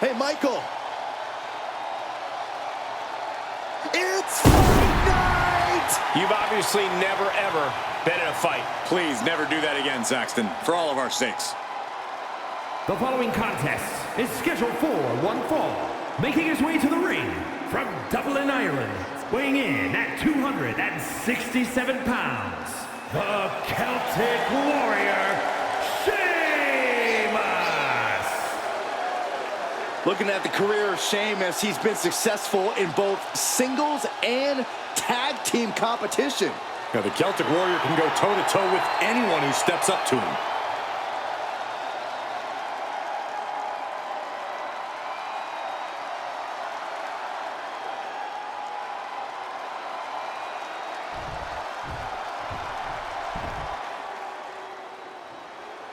Hey, Michael. It's fight night! You've obviously never, ever been in a fight. Please never do that again, Saxton, for all of our sakes. The following contest is scheduled for one fall. Making his way to the ring from Dublin, Ireland, weighing in at 267 pounds, the Celtic Warrior, Sheamus! Looking at the career of Sheamus, he's been successful in both singles and tag team competition. Now, the Celtic Warrior can go toe-to-toe with anyone who steps up to him.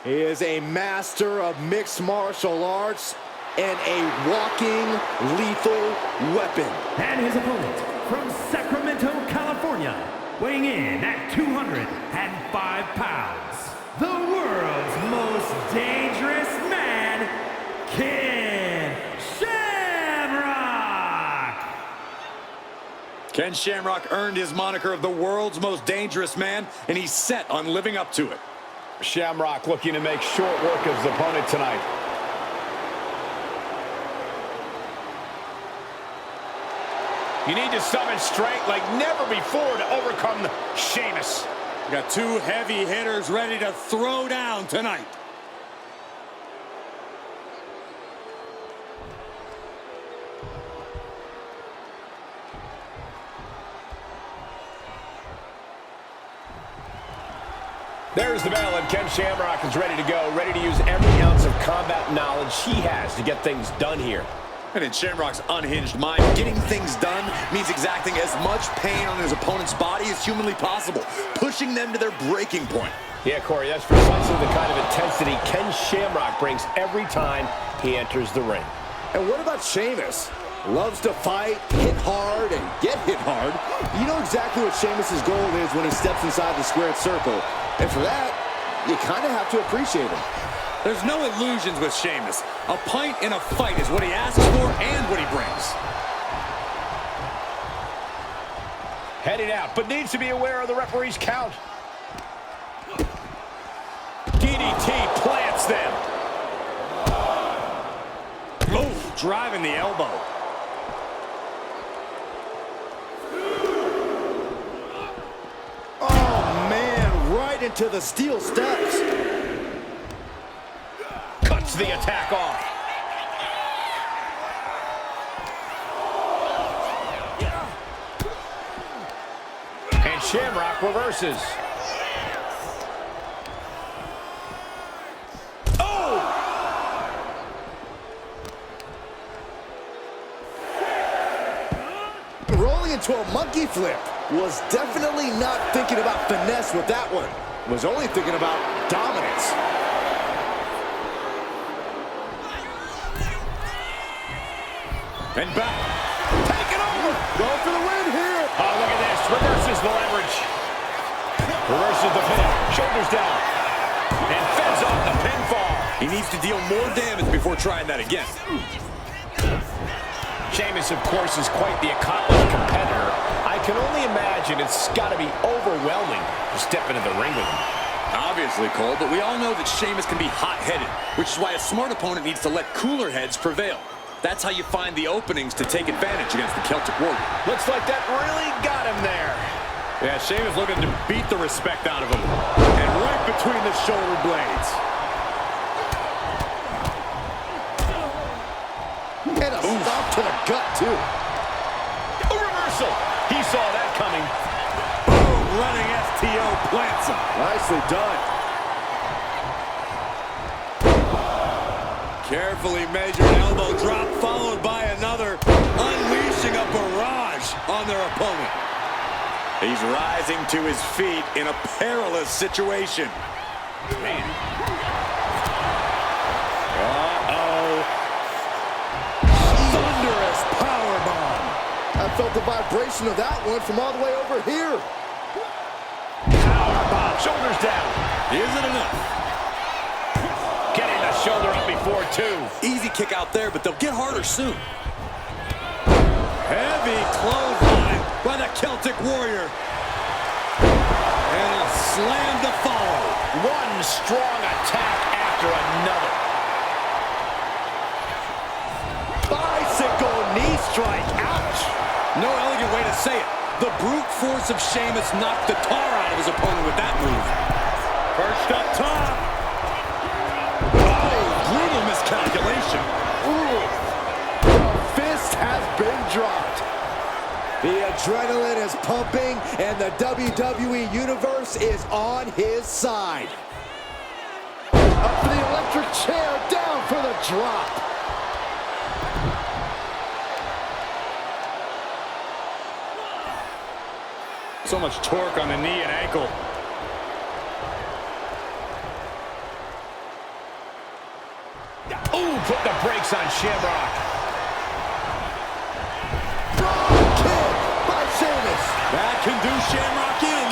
He is a master of mixed martial arts and a walking lethal weapon. And his opponent from Sacramento, California, weighing in at 205 pounds, the world's most dangerous man, Ken Shamrock! Ken Shamrock earned his moniker of the world's most dangerous man, and he's set on living up to it. Shamrock looking to make short work of his opponent tonight. You need to summon strength like never before to overcome Sheamus. We got two heavy hitters ready to throw down tonight. There's the bell, and Ken Shamrock is ready to go, ready to use every ounce of combat knowledge he has to get things done here. And in Shamrock's unhinged mind, getting things done means exacting as much pain on his opponent's body as humanly possible, pushing them to their breaking point. Yeah, Corey, that's precisely the kind of intensity Ken Shamrock brings every time he enters the ring. And what about Sheamus? Loves to fight, hit hard, and get hit hard. You know exactly what Sheamus's goal is when he steps inside the squared circle. And for that, you kind of have to appreciate him. There's no illusions with Sheamus. A pint in a fight is what he asks for and what he brings. Heading out, but needs to be aware of the referee's count. DDT plants them. Oh, driving the elbow. Oh, man, right into the steel steps. Cuts the attack off. And Shamrock reverses. Oh! Rolling into a monkey flip. Was definitely not thinking about finesse with that one. Was only thinking about dominance. And back. Take it over. Going for the win here. Oh, look at this. Reverses the leverage. Reverses the pin. Shoulders down. And fends off the pinfall. He needs to deal more damage before trying that again. Sheamus, of course, is quite the accomplished competitor. I can only imagine it's got to be overwhelming to step into the ring with him. Obviously, Cole, but we all know that Sheamus can be hot-headed, which is why a smart opponent needs to let cooler heads prevail. That's how you find the openings to take advantage against the Celtic Warrior. Looks like that really got him there. Yeah, Sheamus looking to beat the respect out of him. And right between the shoulder blades. And a stop to the gut, too. A reversal. He saw that coming. Boom, running STO plants him. Nicely done. Carefully measured elbow drop followed by another, unleashing a barrage on their opponent. He's rising to his feet in a perilous situation. Man. Thunderous powerbomb. I felt the vibration of that one from all the way over here. Powerbomb. Shoulders down. Is it enough? Getting the shoulder up before, too. Easy kick out there, but they'll get harder soon. Heavy clothesline by the Celtic Warrior. And a slam to follow. One strong attack after another. Bicycle knee strike. Ouch. No elegant way to say it. The brute force of Sheamus knocked the tar out of his opponent with that move. Perched up top. Oh, brutal miscalculation. Ooh. The fist has been dropped. The adrenaline is pumping, and the WWE Universe is on his side. Up for the electric chair, down for the drop. So much torque on the knee and ankle. Ooh, put the brakes on Shamrock. Kick by Sheamus. That can do Shamrock in.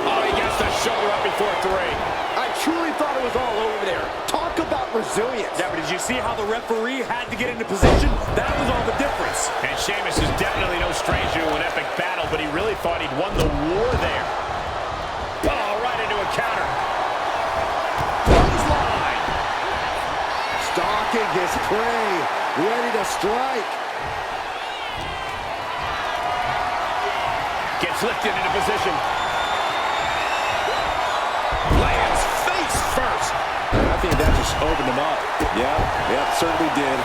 Oh, he gets the shoulder up before 3. I truly thought it was all over there. Talk about resilience. Yeah, but did you see how the referee had to get into position? That was all the difference. And Sheamus is definitely no stranger to an epic battle, but he really thought he'd won the war there. Oh, right into a counter. Clothesline. Stalking his prey, ready to strike. Gets lifted into position. Lands face first. I think that just opened him up. Yep, certainly did.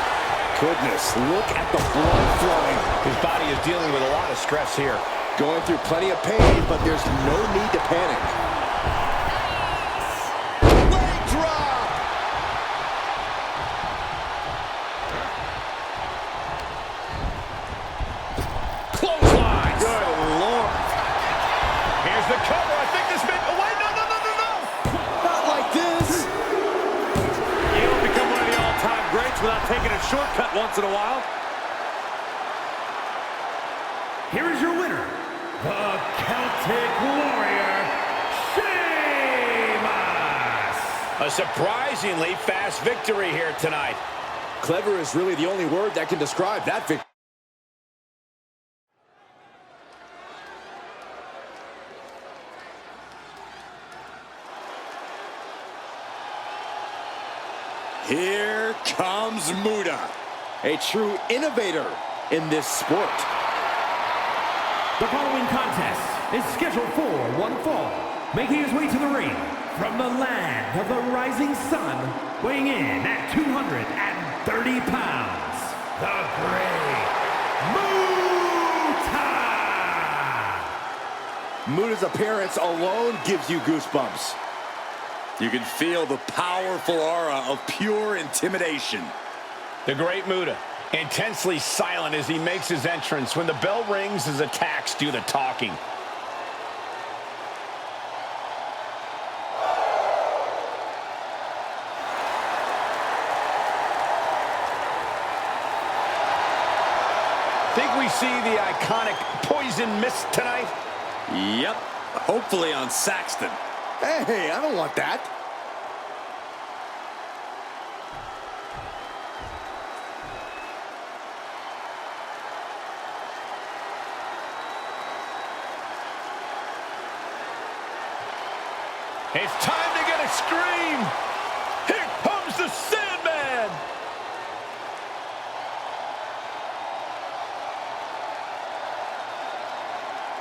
Goodness, look at the blood flowing. His body is dealing with a lot of stress here. Going through plenty of pain, but there's no need to panic. Leg drop! Clothesline. Good Lord. Here's the cover. I think this may... Oh, wait, no. Not like this. You don't become one of the all-time greats without taking a shortcut once in a while. Here is your winner, the Celtic Warrior, Sheamus! A surprisingly fast victory here tonight. Clever is really the only word that can describe that victory. Here comes Muta. A true innovator in this sport. The following contest is scheduled for one fall, making his way to the ring from the land of the rising sun, weighing in at 230 pounds, the Great Muta! Muta's appearance alone gives you goosebumps. You can feel the powerful aura of pure intimidation. The Great Muta, intensely silent as he makes his entrance. When the bell rings, his attacks do the talking. Think we see the iconic poison mist tonight? Yep, hopefully on Saxton. Hey, I don't want that. It's time to get a scream! Here comes the Sandman!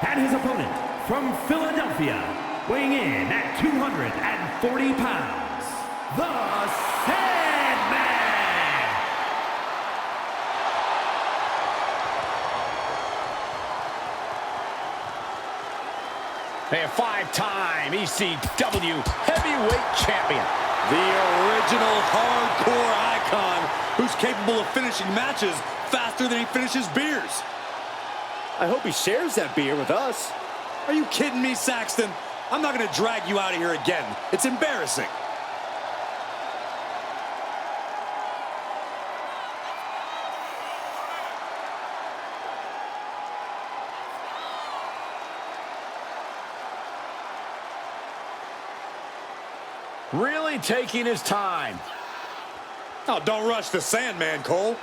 And his opponent from Philadelphia, weighing in at 240 pounds, the Sandman! A 5-time ECW heavyweight champion. The original hardcore icon who's capable of finishing matches faster than he finishes beers. I hope he shares that beer with us. Are you kidding me, Saxton? I'm not going to drag you out of here again. It's embarrassing. Really taking his time. Oh, don't rush the Sandman, Cole.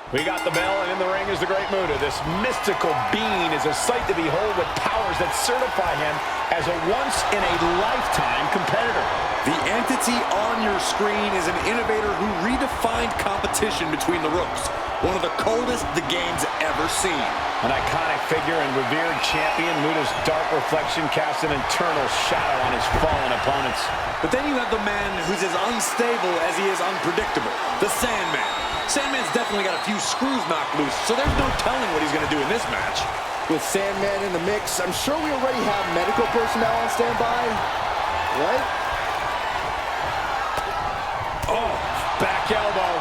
We got the bell, and in the ring is the Great Muta. This mystical being is a sight to behold with powers that certify him as a once-in-a-lifetime competitor. The entity on your screen is an innovator who redefined competition between the ropes. One of the coldest the game's ever seen. An iconic figure and revered champion, Muta's dark reflection casts an eternal shadow on his fallen opponents. But then you have the man who's as unstable as he is unpredictable, the Sandman. Sandman's definitely got a few screws knocked loose, so there's no telling what he's going to do in this match. With Sandman in the mix, I'm sure we already have medical personnel on standby, right? Oh, back elbow.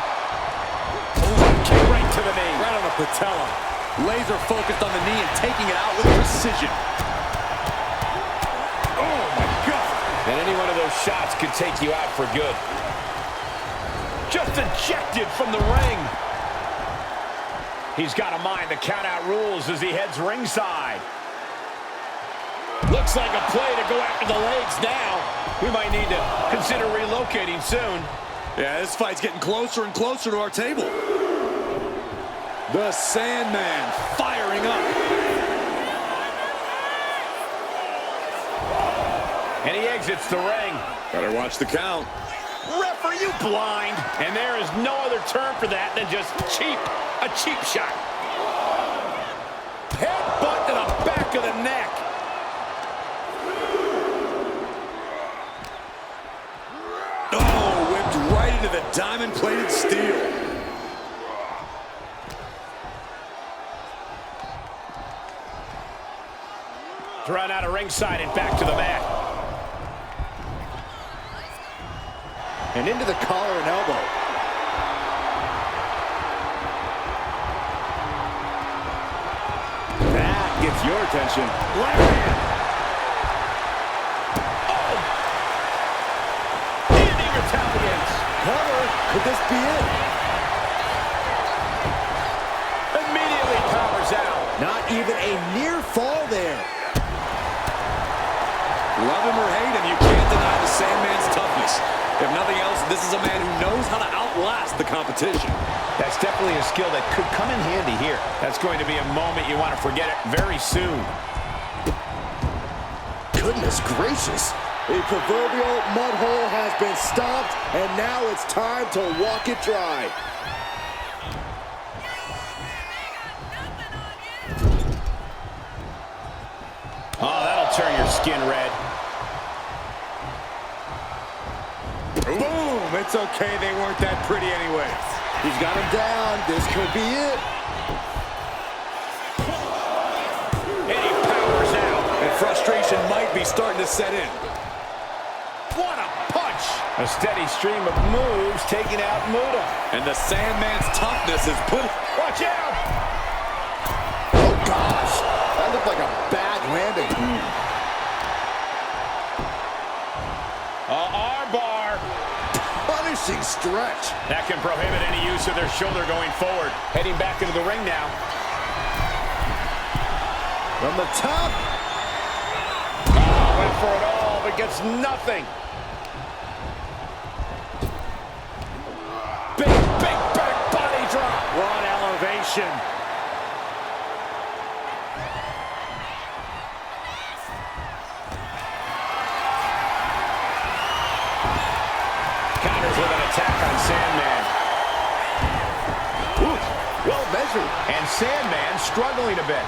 Oh, kick right to the knee. Right on the patella. Laser focused on the knee and taking it out with precision. Oh, my God. And any one of those shots could take you out for good. Just ejected from the ring. He's got to mind the count-out rules as he heads ringside. Looks like a play to go after the legs now. We might need to consider relocating soon. Yeah, this fight's getting closer and closer to our table. The Sandman firing up. And he exits the ring. Better watch the count. Ref, are you blind? And there is no other term for that than just cheap. A cheap shot. Headbutt to the back of the neck. Oh, whipped right into the diamond-plated steel. Thrown out of ringside and back to the mat. And into the collar and elbow. That gets your attention. Lariat. Oh! Standing retaliates. Cover. Could this be it? Immediately powers out. Not even a near fall there. Love him or hate him, you can't deny the Sandman's toughness. If nothing else, this is a man who knows how to outlast the competition. That's definitely a skill that could come in handy here. That's going to be a moment you want to forget it very soon. Goodness gracious. A proverbial mud hole has been stopped, and now it's time to walk it dry. Oh, that'll turn your skin red. Boom! It's okay, they weren't that pretty anyway. He's got him down. This could be it. And he powers out. And frustration might be starting to set in. What a punch! A steady stream of moves taking out Muta. And the Sandman's toughness is put... Watch out! Oh, gosh. That looked like a bad landing. astonishing stretch. That can prohibit any use of their shoulder going forward. Heading back into the ring now. From the top. Went for it all, but gets nothing. Big back body drop. What elevation. Counters with an attack on Sandman. Ooh, well measured. And Sandman struggling a bit.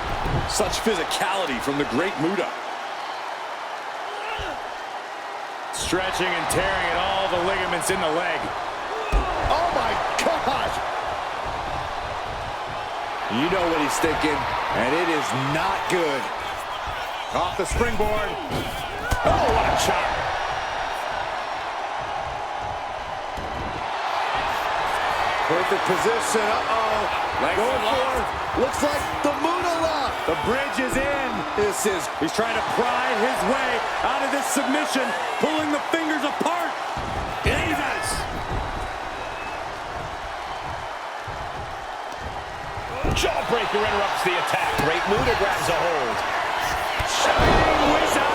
Such physicality from the Great Muta. Stretching and tearing at all the ligaments in the leg. Oh my gosh! You know what he's thinking, and it is not good. Off the springboard. Oh, what a chop. Perfect position. Going for it. Looks like the Muta lock. The bridge is in. He's trying to pry his way out of this submission, pulling the fingers apart. Jesus! Jawbreaker interrupts the attack. Great Muta grabs a hold. Shining Wizard!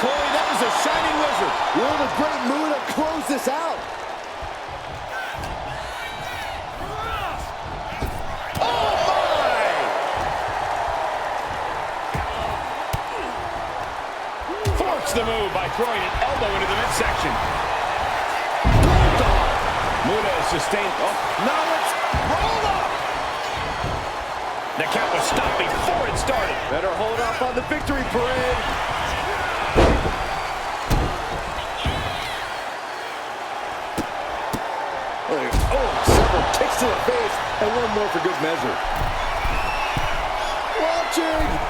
Corey, that was a Shining Wizard. Will the Great Muta close this out? The move by throwing an elbow into the midsection. Muta is sustained. Oh, now it's rolled up. The count was stopped before it started. Better hold up on the victory parade. Oh, several kicks to the face, and one more for good measure. Watching.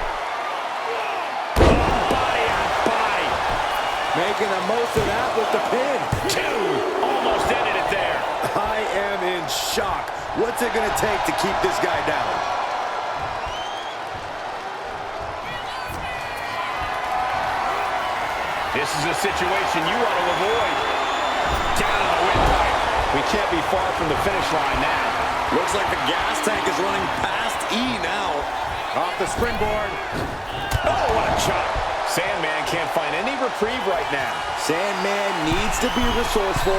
Making the most of that with the pin. Two. Almost ended it there. I am in shock. What's it going to take to keep this guy down? This is a situation you want to avoid. Down on the windpipe. We can't be far from the finish line now. Looks like the gas tank is running past E now. Off the springboard. Oh, what a chop. Sandman can't find any reprieve right now. Sandman needs to be resourceful.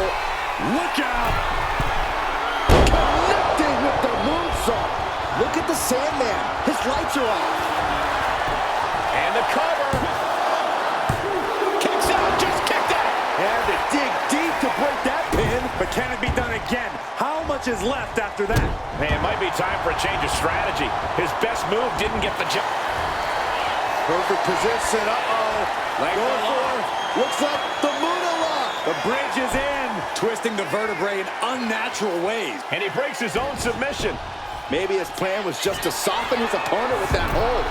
Look out! Connecting with the moonsault. Look at the Sandman. His lights are off. And the cover. Kicks out, just kicked out. And to dig deep to break that pin. But can it be done again? How much is left after that? Hey, it might be time for a change of strategy. His best move didn't get the job. Perfect position. Going for, looks like the Muta lock. The bridge is in. Twisting the vertebrae in unnatural ways. And he breaks his own submission. Maybe his plan was just to soften his opponent with that hold.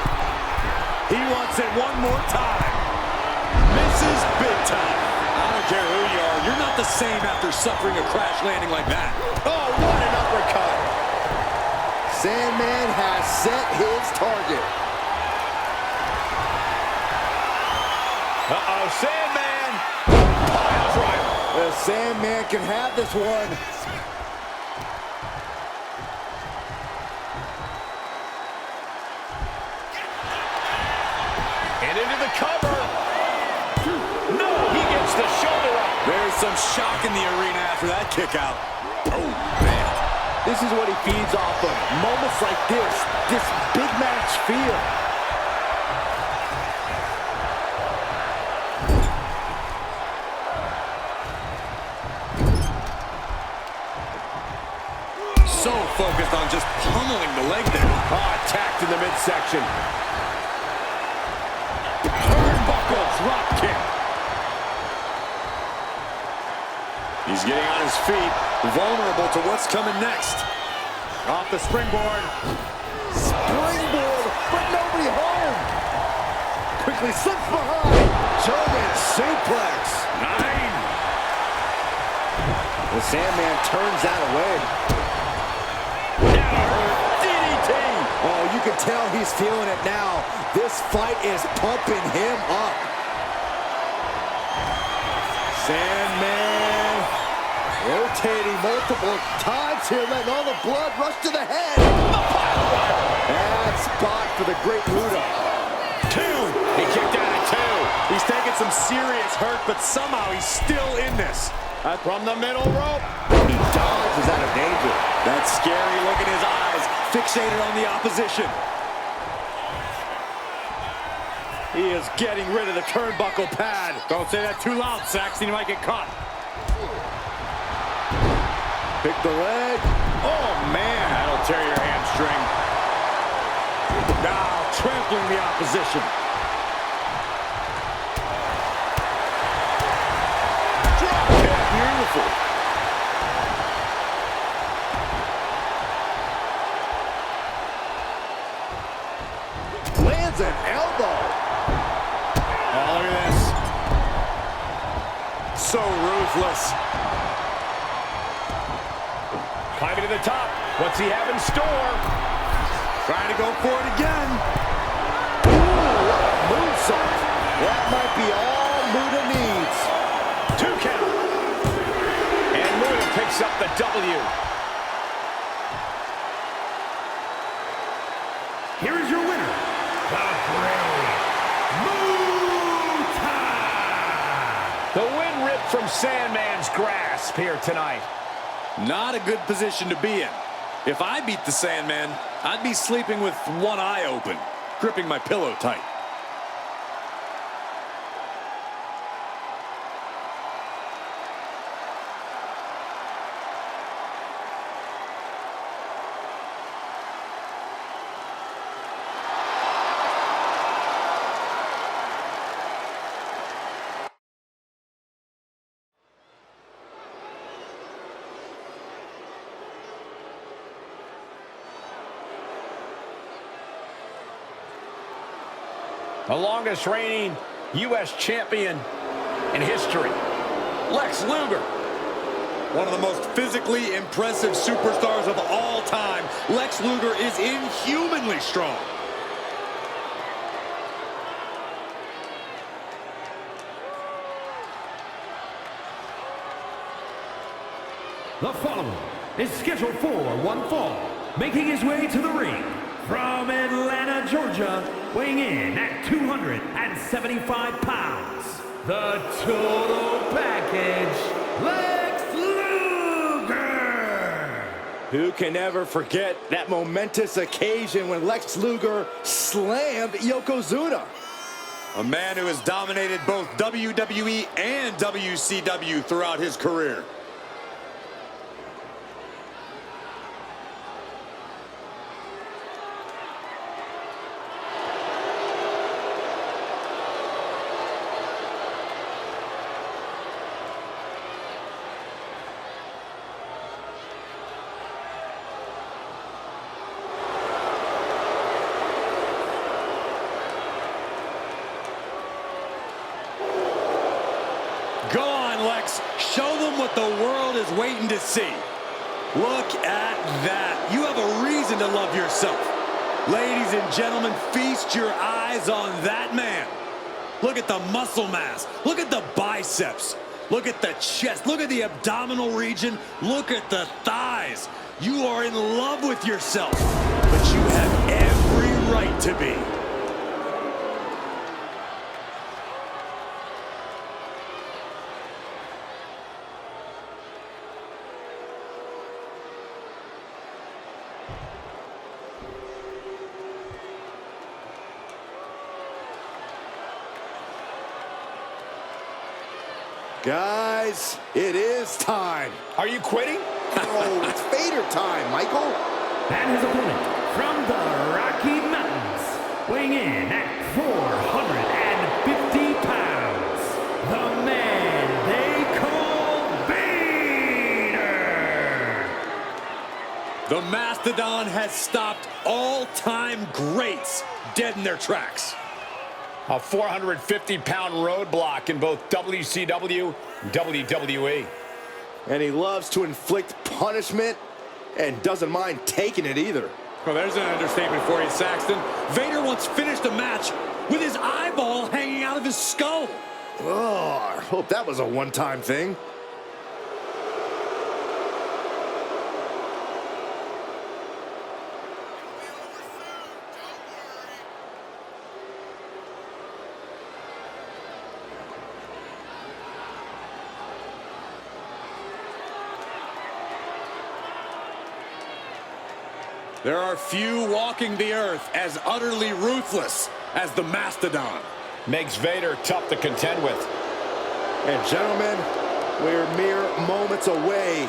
He wants it one more time. Misses big time. I don't care who you are. You're not the same after suffering a crash landing like that. Oh, what an uppercut. Sandman has set his target. Uh-oh, Sandman! Pile driver. The Sandman can have this one. And into the cover. No, he gets the shoulder up. There's some shock in the arena after that kick out. Oh, man. This is what he feeds off of. Moments like this big match feel. So focused on just pummeling the leg there. Attacked in the midsection. Turnbuckle drop kick. He's getting on his feet, vulnerable to what's coming next. Off the springboard. Springboard, but nobody home. Quickly slips behind. German suplex. 9. The Sandman turns that away. DDT. Oh, you can tell he's feeling it now. This fight is pumping him up. Sandman Rotating multiple times here, letting all the blood rush to the head. Bad spot for the Great Muta. 2. He kicked out at 2. He's taking some serious hurt, but somehow he's still in this. From the middle rope. He dodges out of danger. That scary look in his eyes, fixated on the opposition. He is getting rid of the turnbuckle pad. Don't say that too loud, Saxton. You might get caught. Pick the leg. Oh, man. That'll tear your hamstring. Now trampling the opposition. Drop kick. Beautiful. Lands an elbow. Oh, look at this. So ruthless. Climbing to the top. What's he have in store? Trying to go for it again. Ooh, moonsault. That might be all Muta needs. 2 count. And Muta picks up the W. Here is your winner, the Great Muta! The win ripped from Sandman's grasp here tonight. Not a good position to be in. If I beat the Sandman, I'd be sleeping with one eye open, gripping my pillow tight. The longest reigning U.S. champion in history, Lex Luger. One of the most physically impressive superstars of all time, Lex Luger is inhumanly strong. The following is scheduled for one fall, making his way to the ring from Atlanta, Georgia, weighing in at 275 pounds, the total package, Lex Luger! Who can ever forget that momentous occasion when Lex Luger slammed Yokozuna? A man who has dominated both WWE and WCW throughout his career. Go on, Lex. Show them what the world is waiting to see. Look at that. You have a reason to love yourself. Ladies and gentlemen, feast your eyes on that man. Look at the muscle mass. Look at the biceps. Look at the chest. Look at the abdominal region. Look at the thighs. You are in love with yourself, but you have every right to be. Guys, it is time. Are you quitting? Oh, it's Vader time, Michael. And his opponent from the Rocky Mountains, weighing in at 450 pounds, the man they call Vader! The Mastodon has stopped all-time greats dead in their tracks. A 450-pound roadblock in both WCW and WWE. And he loves to inflict punishment and doesn't mind taking it either. Well, there's an understatement for you, Saxton. Vader once finished a match with his eyeball hanging out of his skull. Oh, I hope that was a one-time thing. There are few walking the earth as utterly ruthless as the Mastodon. Makes Vader tough to contend with. And gentlemen, we're mere moments away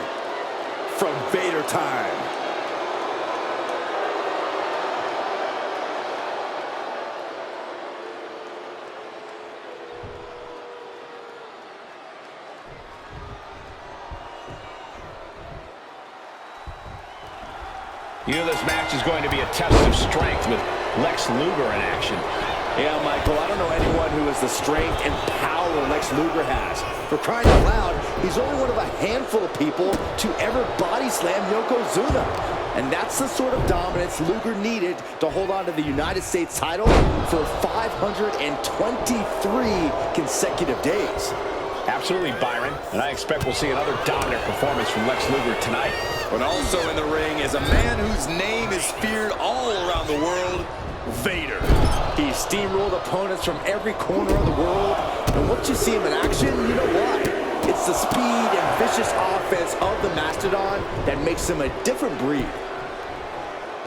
from Vader time. You know this match is going to be a test of strength with Lex Luger in action. Yeah, Michael, I don't know anyone who has the strength and power Lex Luger has. For crying out loud, he's only one of a handful of people to ever body slam Yokozuna. And that's the sort of dominance Luger needed to hold on to the United States title for 523 consecutive days. Absolutely, Byron. And I expect we'll see another dominant performance from Lex Luger tonight. But also in the ring is a man whose name is feared all around the world, Vader. He steamrolled opponents from every corner of the world. And once you see him in action, you know why. It's the speed and vicious offense of the Mastodon that makes him a different breed.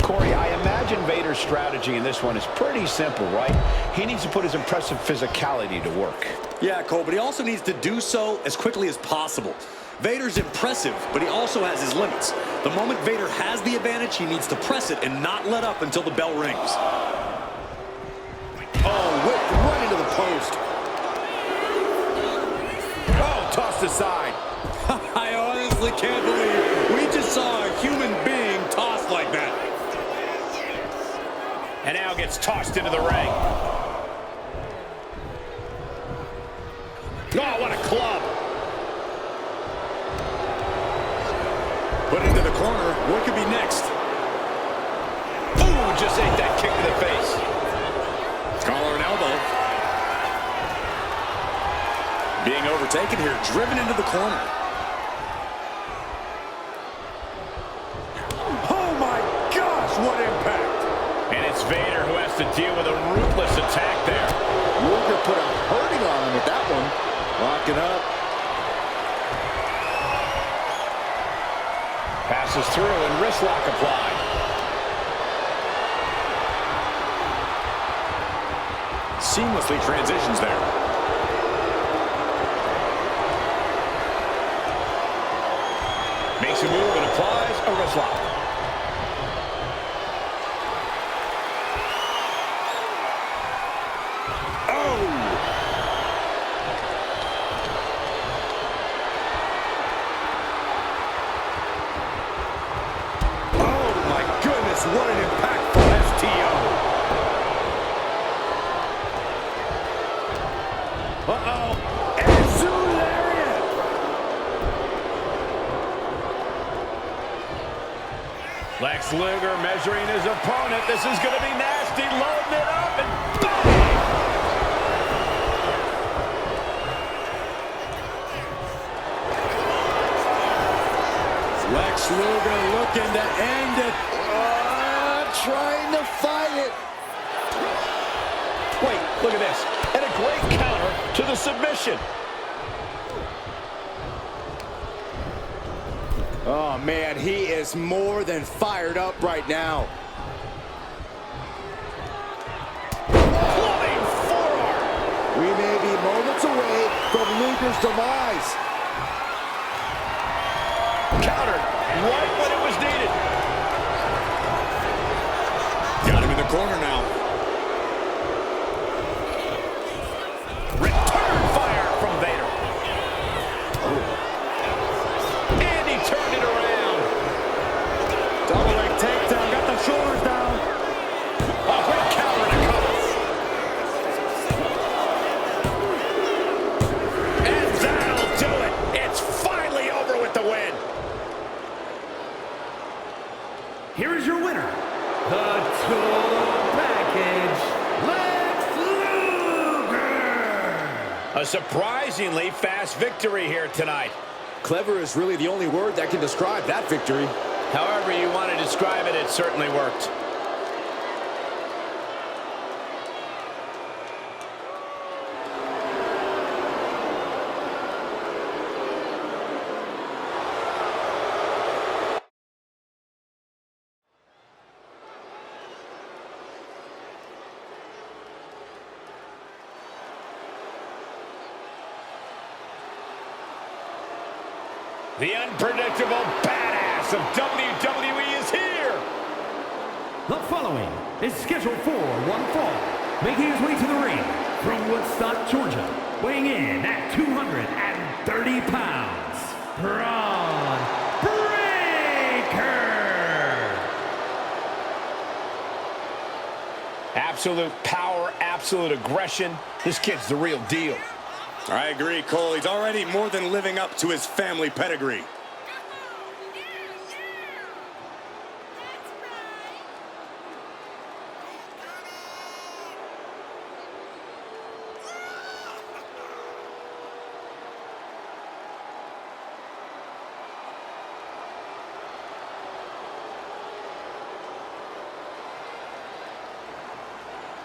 Corey, I imagine Vader's strategy in this one is pretty simple, right? He needs to put his impressive physicality to work. Yeah, Cole, but he also needs to do so as quickly as possible. Vader's impressive, but he also has his limits. The moment Vader has the advantage, he needs to press it and not let up until the bell rings. Oh, whipped right into the post. Oh, tossed aside. I honestly can't believe we just saw a human being tossed like that. And now gets tossed into the ring. Oh, what a club. Put into the corner. What could be next? Ooh, just ate that kick to the face. Collar and elbow. Being overtaken here, driven into the corner. Oh my gosh, what impact. And it's Vader who has to deal with a ruthless attack there. Luger put a hurting on him with that one. Locking up. Passes through and wrist lock applied. Seamlessly transitions there. Makes a move and applies a wrist lock. What an impactful STO. Uh-oh. Lariat. Lex Luger measuring his opponent. This is going to be nasty. Loading it up and bang! Lex Luger looking to end it. Trying to fight it. Wait, look at this. And a great counter to the submission. Oh, man, he is more than fired up right now. Clubbing forearm. We may be moments away from Luger's demise. Countered right when it was needed. Got him in the corner now. Return fire from Vader. And he turned it around. Double leg takedown, got the shoulders down. A great counter to cover. And that'll do it. It's finally over with the win. Here is your winner, the Total Package, Lex Luger. A surprisingly fast victory here tonight. Clever is really the only word that can describe that victory. However you want to describe it, it certainly worked. The unpredictable badass of WWE is here. The following is scheduled for one fall, making his way to the ring from Woodstock, Georgia, weighing in at 230 pounds, Braun Breaker. Absolute power, absolute aggression. This kid's the real deal. I agree, Cole. He's already more than living up to his family pedigree.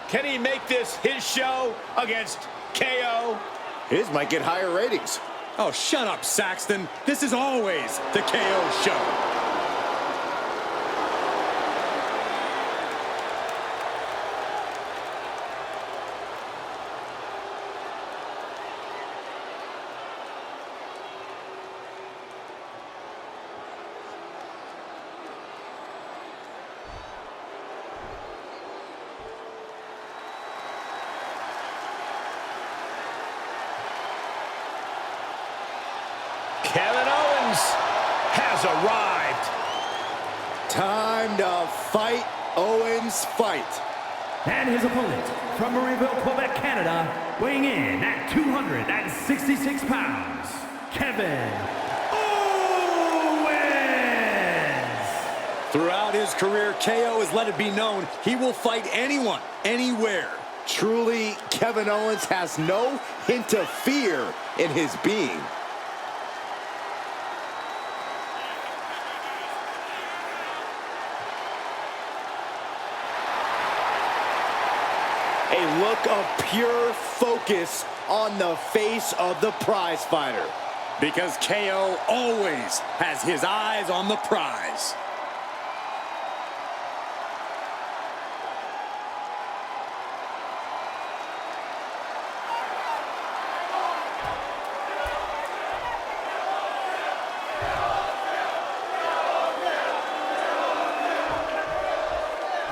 Can he make this his show against KO? His might get higher ratings. Oh, shut up, Saxton. This is always the KO show. Kevin Owens has arrived. Time to fight Owens fight. And his opponent from Marieville, Quebec, Canada, weighing in at 266 pounds, Kevin Owens. Throughout his career, KO has let it be known he will fight anyone, anywhere. Truly, Kevin Owens has no hint of fear in his being. A look of pure focus on the face of the prize fighter. Because KO always has his eyes on the prize.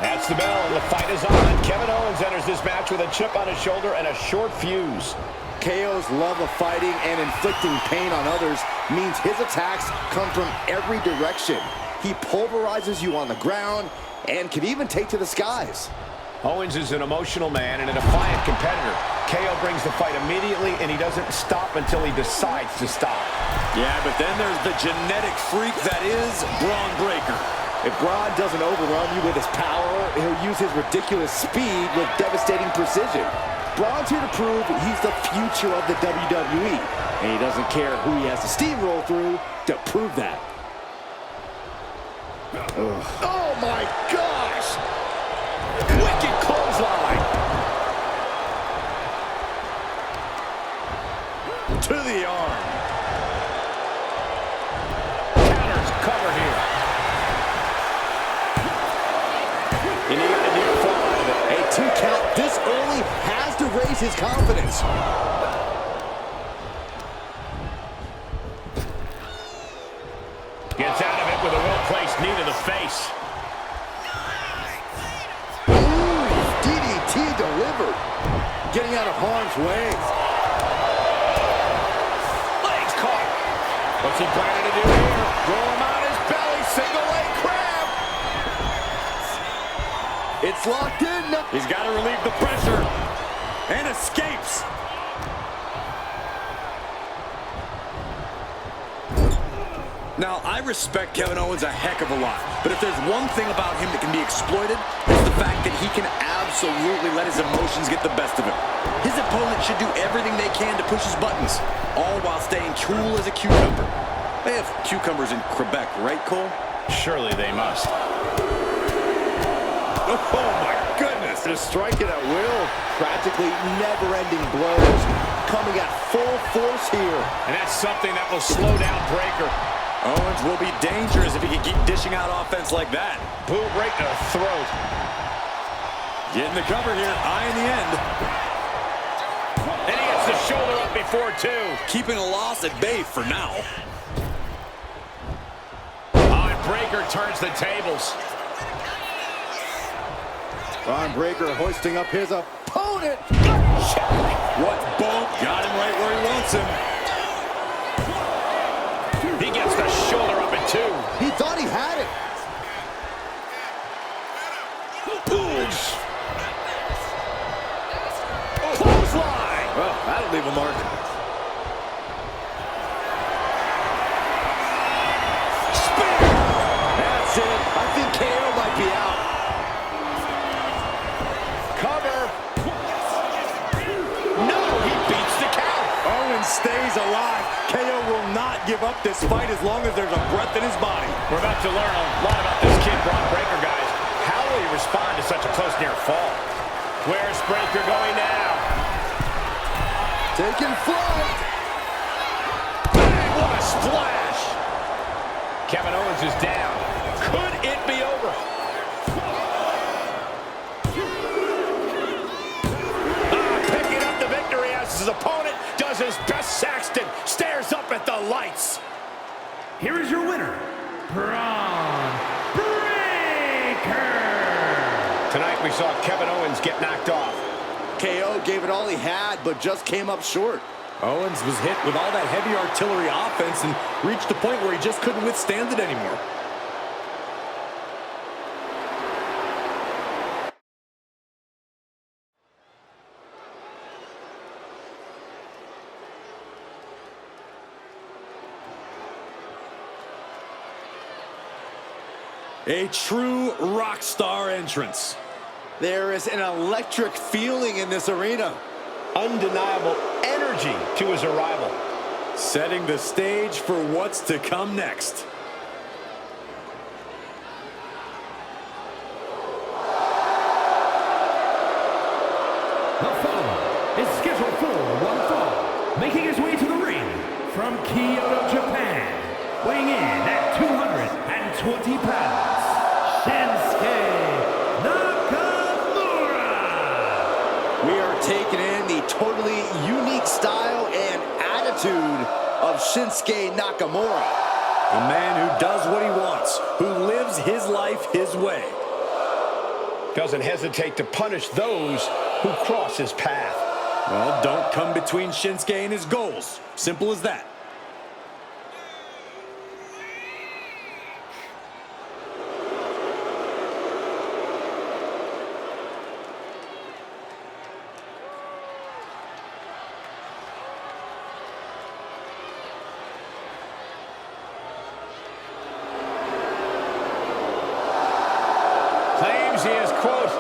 That's the bell, and the fight is on. Kevin Owens enters this match with a chip on his shoulder and a short fuse. KO's love of fighting and inflicting pain on others means his attacks come from every direction. He pulverizes you on the ground and can even take to the skies. Owens is an emotional man and a defiant competitor. KO brings the fight immediately, and he doesn't stop until he decides to stop. Yeah, but then there's the genetic freak that is Braun Breaker. If Braun doesn't overwhelm you with his power, he'll use his ridiculous speed with devastating precision. Braun's here to prove he's the future of the WWE, and he doesn't care who he has to steamroll through to prove that. Ugh. Oh my gosh! Wicked clothesline. To the arm. Counters cover here. And he got a near fall out of it. A 2 count this early has to raise his confidence. Gets out of it with a well-placed knee to the face. Ooh, DDT delivered. Getting out of harm's way. Legs caught. What's he planning to do here? Roll him on his belly. Single leg crab. It's locked in. He's got to relieve the pressure. And escapes. Now, I respect Kevin Owens a heck of a lot, but if there's one thing about him that can be exploited, it's the fact that he can absolutely let his emotions get the best of him. His opponent should do everything they can to push his buttons, all while staying cool as a cucumber. They have cucumbers in Quebec, right, Cole? Surely they must. Oh my goodness, just striking at will. Practically never-ending blows coming at full force here. And that's something that will slow down Breaker. Owens will be dangerous if he can keep dishing out offense like that. Boom right in the throat. Getting the cover here, eye in the end. And he gets the shoulder up before two. Keeping a loss at bay for now. Breaker turns the tables. Braun Breaker hoisting up his opponent. What bump? Got him right where he wants him. He gets the shoulder up at 2. He thought he had it. Clothesline. Well, that'll leave a mark. Spear. That's it. I think KO might be out. Cover. No, he beats the count. Owens stays alive. KO will not give up this fight as long as there's a breath in his body. We're about to learn a lot about this kid, Braun Breaker, guys. How will he respond to such a close near fall? Where's Breaker going now? Taking flight. Bang, what a splash! Kevin Owens is down. Could it be over? Picking up the victory as his opponent does his best. Saxton stares up at the lights. Here is your winner, Braun Breaker. Tonight we saw Kevin Owens get knocked off. KO gave it all he had, but just came up short. Owens was hit with all that heavy artillery offense and reached the point where he just couldn't withstand it anymore. A true rock star entrance. There is an electric feeling in this arena. Undeniable energy to his arrival. Setting the stage for what's to come next. The following is scheduled for one fall, making his way to the ring from Kyoto, Japan, weighing in at 220 pounds, Shinsuke Nakamura. We are taking in the totally unique style and attitude of Shinsuke Nakamura. A man who does what he wants, who lives his life his way. Doesn't hesitate to punish those who cross his path. Well, don't come between Shinsuke and his goals. Simple as that. Claims he is, quote,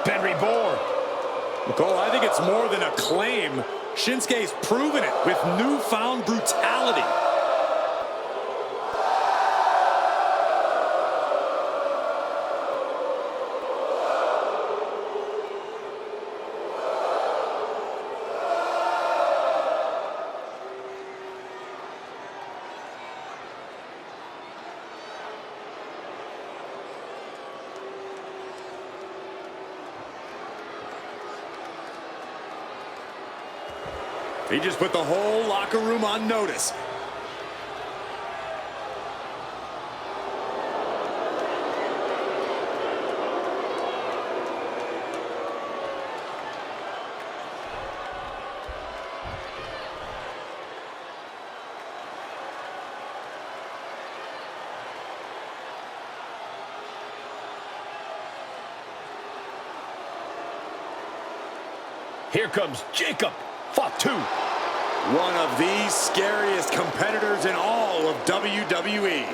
been reborn. Cole, I think it's more than a claim. Shinsuke's proven it with newfound brutality. He just put the whole locker room on notice. Here comes Jacob Fatu. One of the scariest competitors in all of WWE.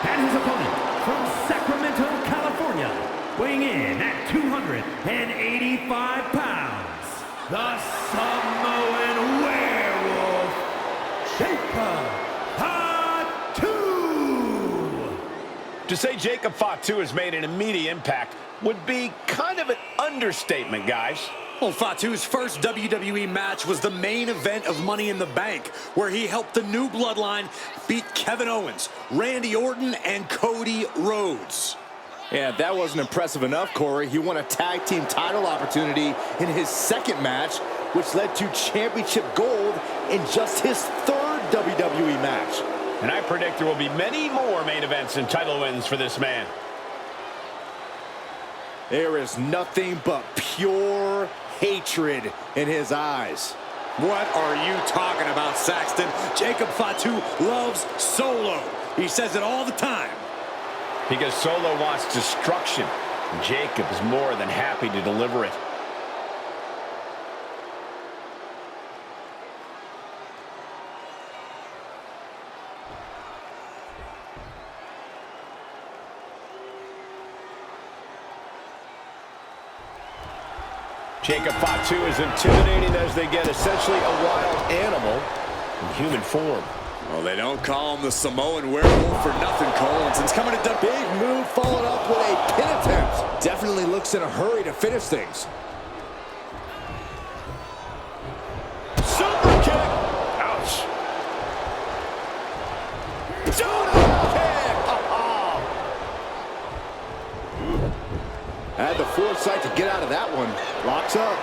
And his opponent from Sacramento, California, weighing in at 285 pounds, the Samoan Werewolf, Jacob Fatu. To say Jacob Fatu has made an immediate impact would be kind of an understatement, guys. Well, Fatu's first WWE match was the main event of Money in the Bank, where he helped the new bloodline beat Kevin Owens, Randy Orton, and Cody Rhodes. And if that wasn't impressive enough, Corey, he won a tag team title opportunity in his second match, which led to championship gold in just his third WWE match. And I predict there will be many more main events and title wins for this man. There is nothing but pure hatred in his eyes. What are you talking about, Saxton? Jacob Fatu loves Solo. He says it all the time. Because Solo wants destruction. Jacob is more than happy to deliver it. Jacob Fatu is intimidating as they get essentially a wild animal in human form. Well, they don't call him the Samoan werewolf for nothing, Cole. It's coming to the Big move followed up with a pin attempt. Definitely looks in a hurry to finish things. Super kick! Ouch! Judo kick! Had the foresight to get out of that one. Locks up.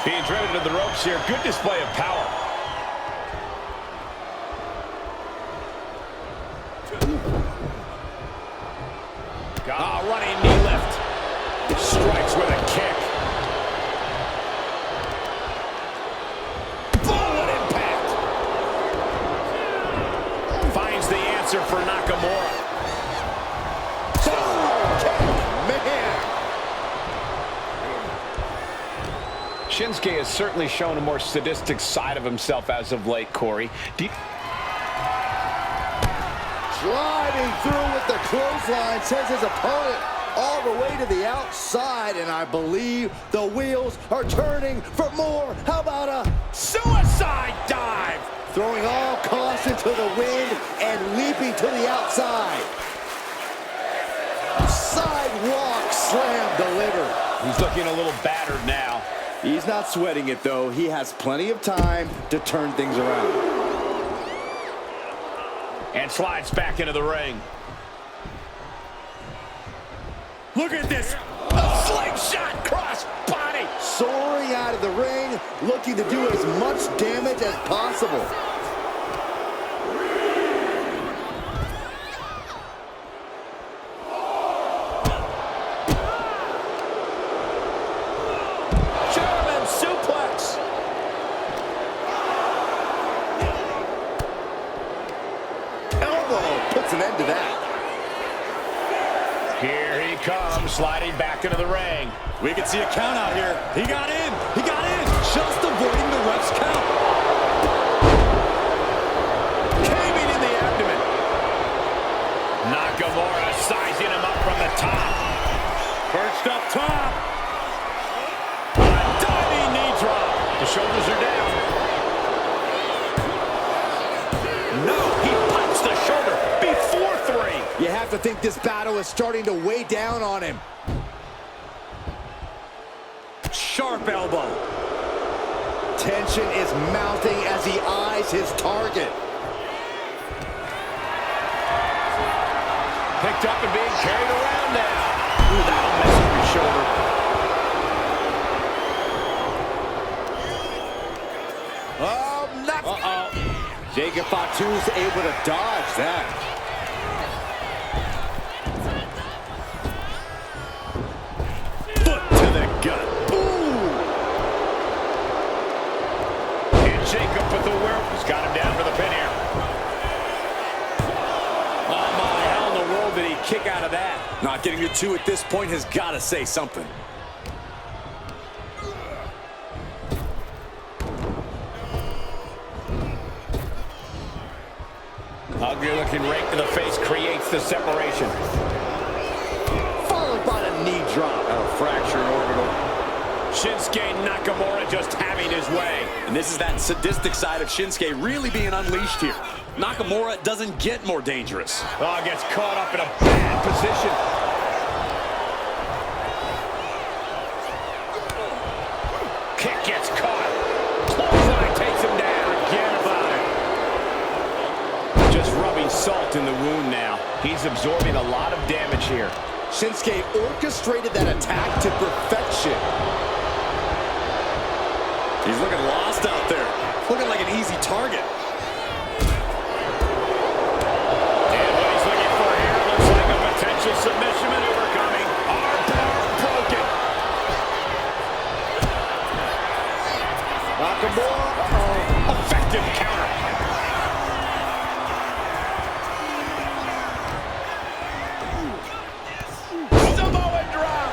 Being driven to the ropes here. Good display of power. Running knee lift. Strikes with a kick. Bullet impact. Finds the answer for Nakamura. Shinsuke has certainly shown a more sadistic side of himself as of late, Corey. Sliding through with the clothesline, sends his opponent all the way to the outside, and I believe the wheels are turning for more. How about a Suicide dive! throwing all caution to the wind and leaping to the outside. Sidewalk slam delivered. He's looking a little battered now. He's not sweating it, though. He has plenty of time to turn things around. And slides back into the ring. Look at this. A slingshot cross body. Soaring out of the ring, looking to do as much damage as possible. German suplex. Elbow puts an end to that. Here he comes, sliding back into the ring. We can see a count out here. He got in. He got in. Just avoiding the ref's count. Caving in the abdomen. Nakamura sizing him up from the top. Perched up top. A diving knee drop. The shoulders are down. No, he pops the shoulder before three. You have to think this battle is starting to weigh down on him. Sharp elbow. Tension is mounting as he eyes his target. Picked up and being carried around now. Ooh, that'll mess up your shoulder. Oh, not. Jacob Fatu's able to dodge that. Foot to the gut. Boom! And Jacob with the werewolf. Got him down for the pin here. Oh my, how in the world did he kick out of that? Not getting to two at this point has got to say something. Ugly looking rake to the face creates the separation. Followed by the knee drop. A fractured orbital. Shinsuke Nakamura just having his way. And this is that sadistic side of Shinsuke really being unleashed here. Nakamura doesn't get more dangerous. Oh, gets caught up in a bad position. Kick gets caught. Clothesline takes him down. Forget about it. Just rubbing salt in the wound now. He's absorbing a lot of damage here. Shinsuke orchestrated that attack to perfection. He's looking lost out there. Looking like an easy target. And what he's looking for here looks like a potential submission maneuver coming. Armbar broken. Nakamura, Effective counter. Samoa drop.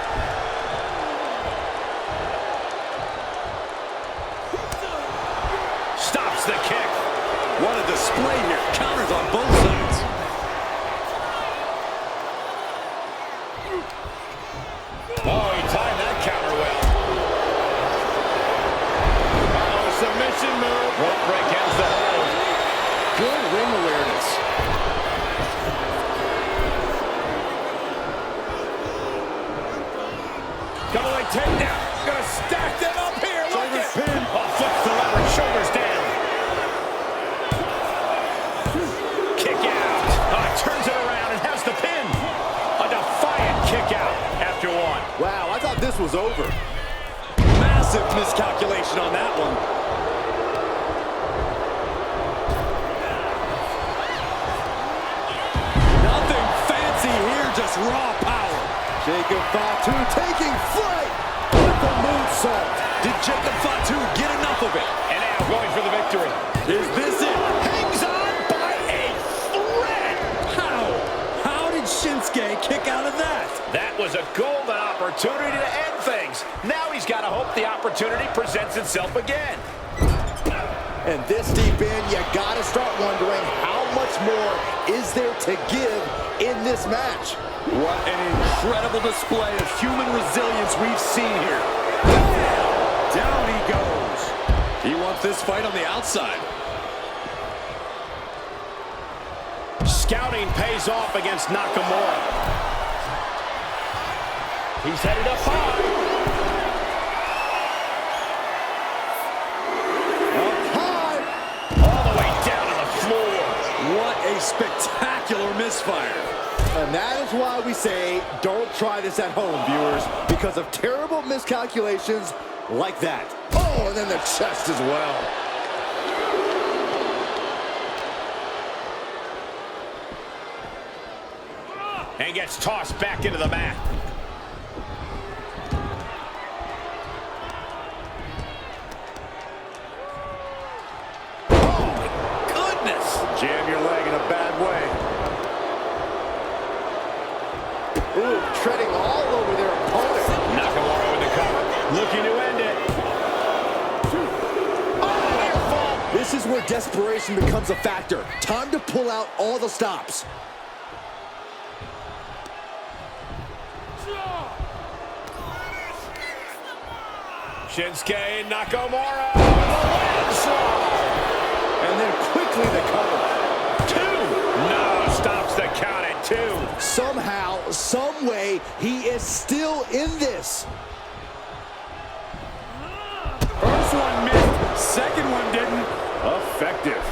Stops the kick. What a display here. Counters on both sides. Oh, he timed that counter well. Submission move. Rope break ends the hold. good ring awareness. Double leg takedown. Gonna stack them up here. Look Shoulders at pin. Oh, flips the lever. Shoulders down. Kick out. Turns it around and has the pin. A defiant kick out after one. Wow, I thought this was over. Massive miscalculation on that one. Nothing fancy here, just raw power. Jacob Fatu taking flight with the moonsault. Did Jacob Fatu get enough of it? And now going for the victory. Is this it? Hangs on by a thread. How did Shinsuke kick out of that? That was a golden opportunity to end things. Now he's got to hope the opportunity presents itself again. And this deep in, you gotta start wondering how much more is there to give in this match. What an incredible display of human resilience we've seen here. Bam! Down he goes. He wants this fight on the outside. Scouting pays off against Nakamura. He's headed up high. What a spectacular misfire. And that is why we say, don't try this at home, viewers, because of terrible miscalculations like that. Oh, and then the chest as well. And gets tossed back into the mat. Jam your leg in a bad way. Ooh, treading all over their opponent. Nakamura with the cover. Looking to end it. Oh, air fall. This is where desperation becomes a factor. Time to pull out all the stops. Shinsuke Nakamura with a landslide. And then quickly the cover. No, stops the count at 2. Somehow, some way, he is still in this. First one missed, second one didn't. Effective.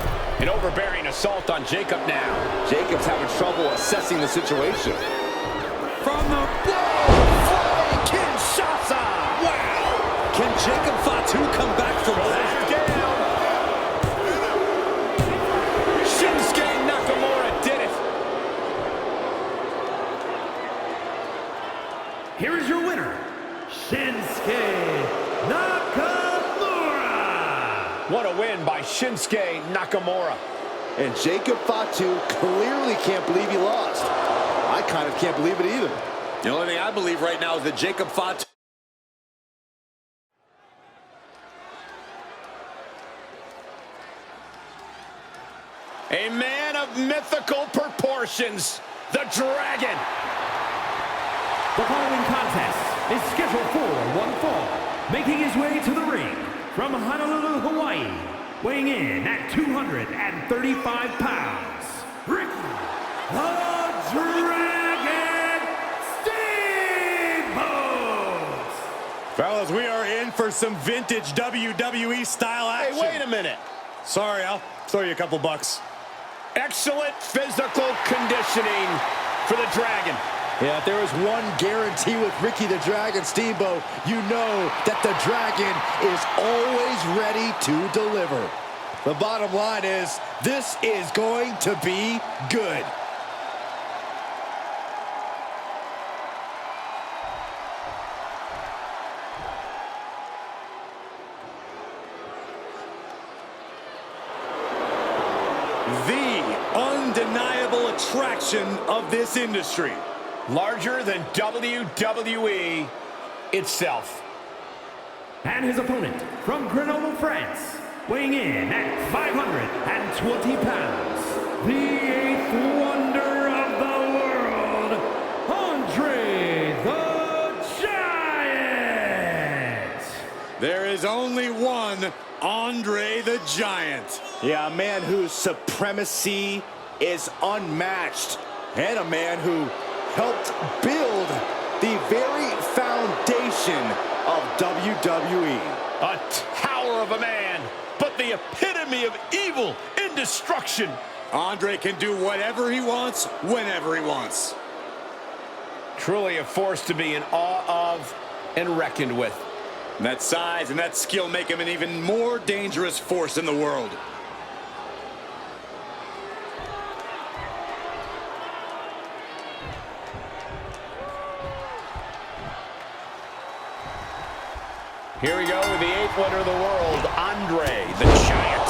An overbearing assault on Jacob now. Jacob's having trouble assessing the situation. From the Flying Kinshasa. wow. Can Jacob Fatu come back from that? Down. Shinsuke Nakamura did it. Here is your winner, Shinsuke Nakamura. What a win by Shinsuke Nakamura. And Jacob Fatu clearly can't believe he lost. I kind of can't believe it either. The only thing I believe right now is that Jacob Fatu. A man of mythical proportions, the Dragon. The following contest is scheduled for one fall, making his way to the ring from Honolulu, Hawaii, weighing in at 235 pounds, Ricky the Dragon Steamboat! Fellas, we are in for some vintage WWE style action. Hey, wait a minute. Sorry, I'll throw you a couple bucks. Excellent physical conditioning for the Dragon. Yeah, if there is one guarantee with Ricky the Dragon Steamboat, you know that the Dragon is always ready to deliver. The bottom line is, this is going to be good. The undeniable attraction of this industry. Larger than WWE itself. And his opponent from Grenoble, France, weighing in at 520 pounds, the eighth wonder of the world, Andre the Giant! There is only one Andre the Giant. Yeah, a man whose supremacy is unmatched, and a man who helped build the very foundation of WWE. A tower of a man, but the epitome of evil and destruction. Andre can do whatever he wants, whenever he wants. Truly a force to be in awe of and reckoned with. And that size and that skill make him an even more dangerous force in the world. Here we go with the eighth wonder of the world, Andre the Giant.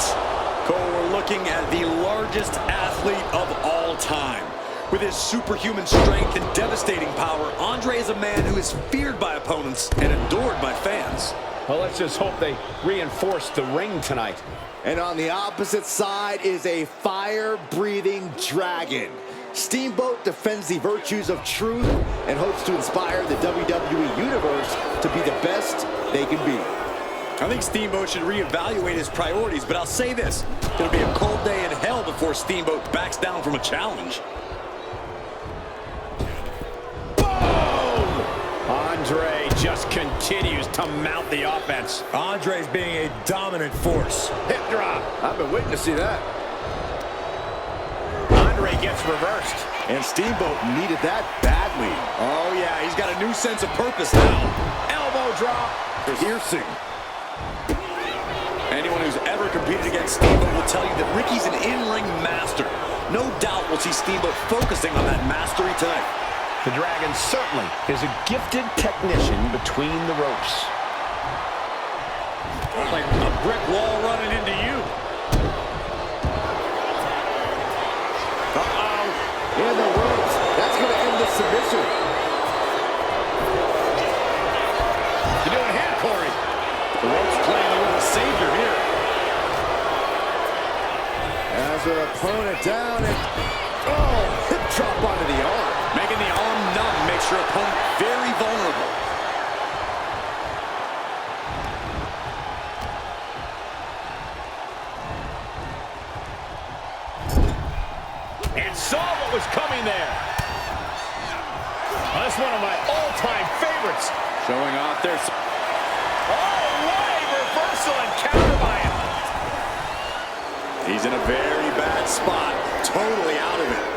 Cole, we're looking at the largest athlete of all time. With his superhuman strength and devastating power, Andre is a man who is feared by opponents and adored by fans. Well, let's just hope they reinforce the ring tonight. And on the opposite side is a fire-breathing dragon. Steamboat defends the virtues of truth and hopes to inspire the WWE Universe to be the best they can be. I think Steamboat should reevaluate his priorities, but I'll say this. It'll be a cold day in hell before Steamboat backs down from a challenge. Andre just continues to mount the offense. Andre's being a dominant force. Hip drop. I've been waiting to see that. Andre gets reversed. And Steamboat needed that badly. Oh, yeah, he's got a new sense of purpose now. Elbow drop. Piercing. Anyone who's ever competed against Steamboat will tell you that Ricky's an in-ring master. No doubt we'll see Steamboat focusing on that mastery tonight. The Dragon certainly is a gifted technician between the ropes. Like a brick wall running into you. Uh-oh. In the ropes. That's going to end the submission. You're doing a hand, Corey. The ropes playing a little savior here. Has her opponent down and... oh, hip drop onto the arm. Making the arm numb makes your opponent very vulnerable. And saw what was coming there. Well, that's one of my all-time favorites. Showing off their... Oh, what a reversal and counter by him. He's in a very bad spot. Totally out of it.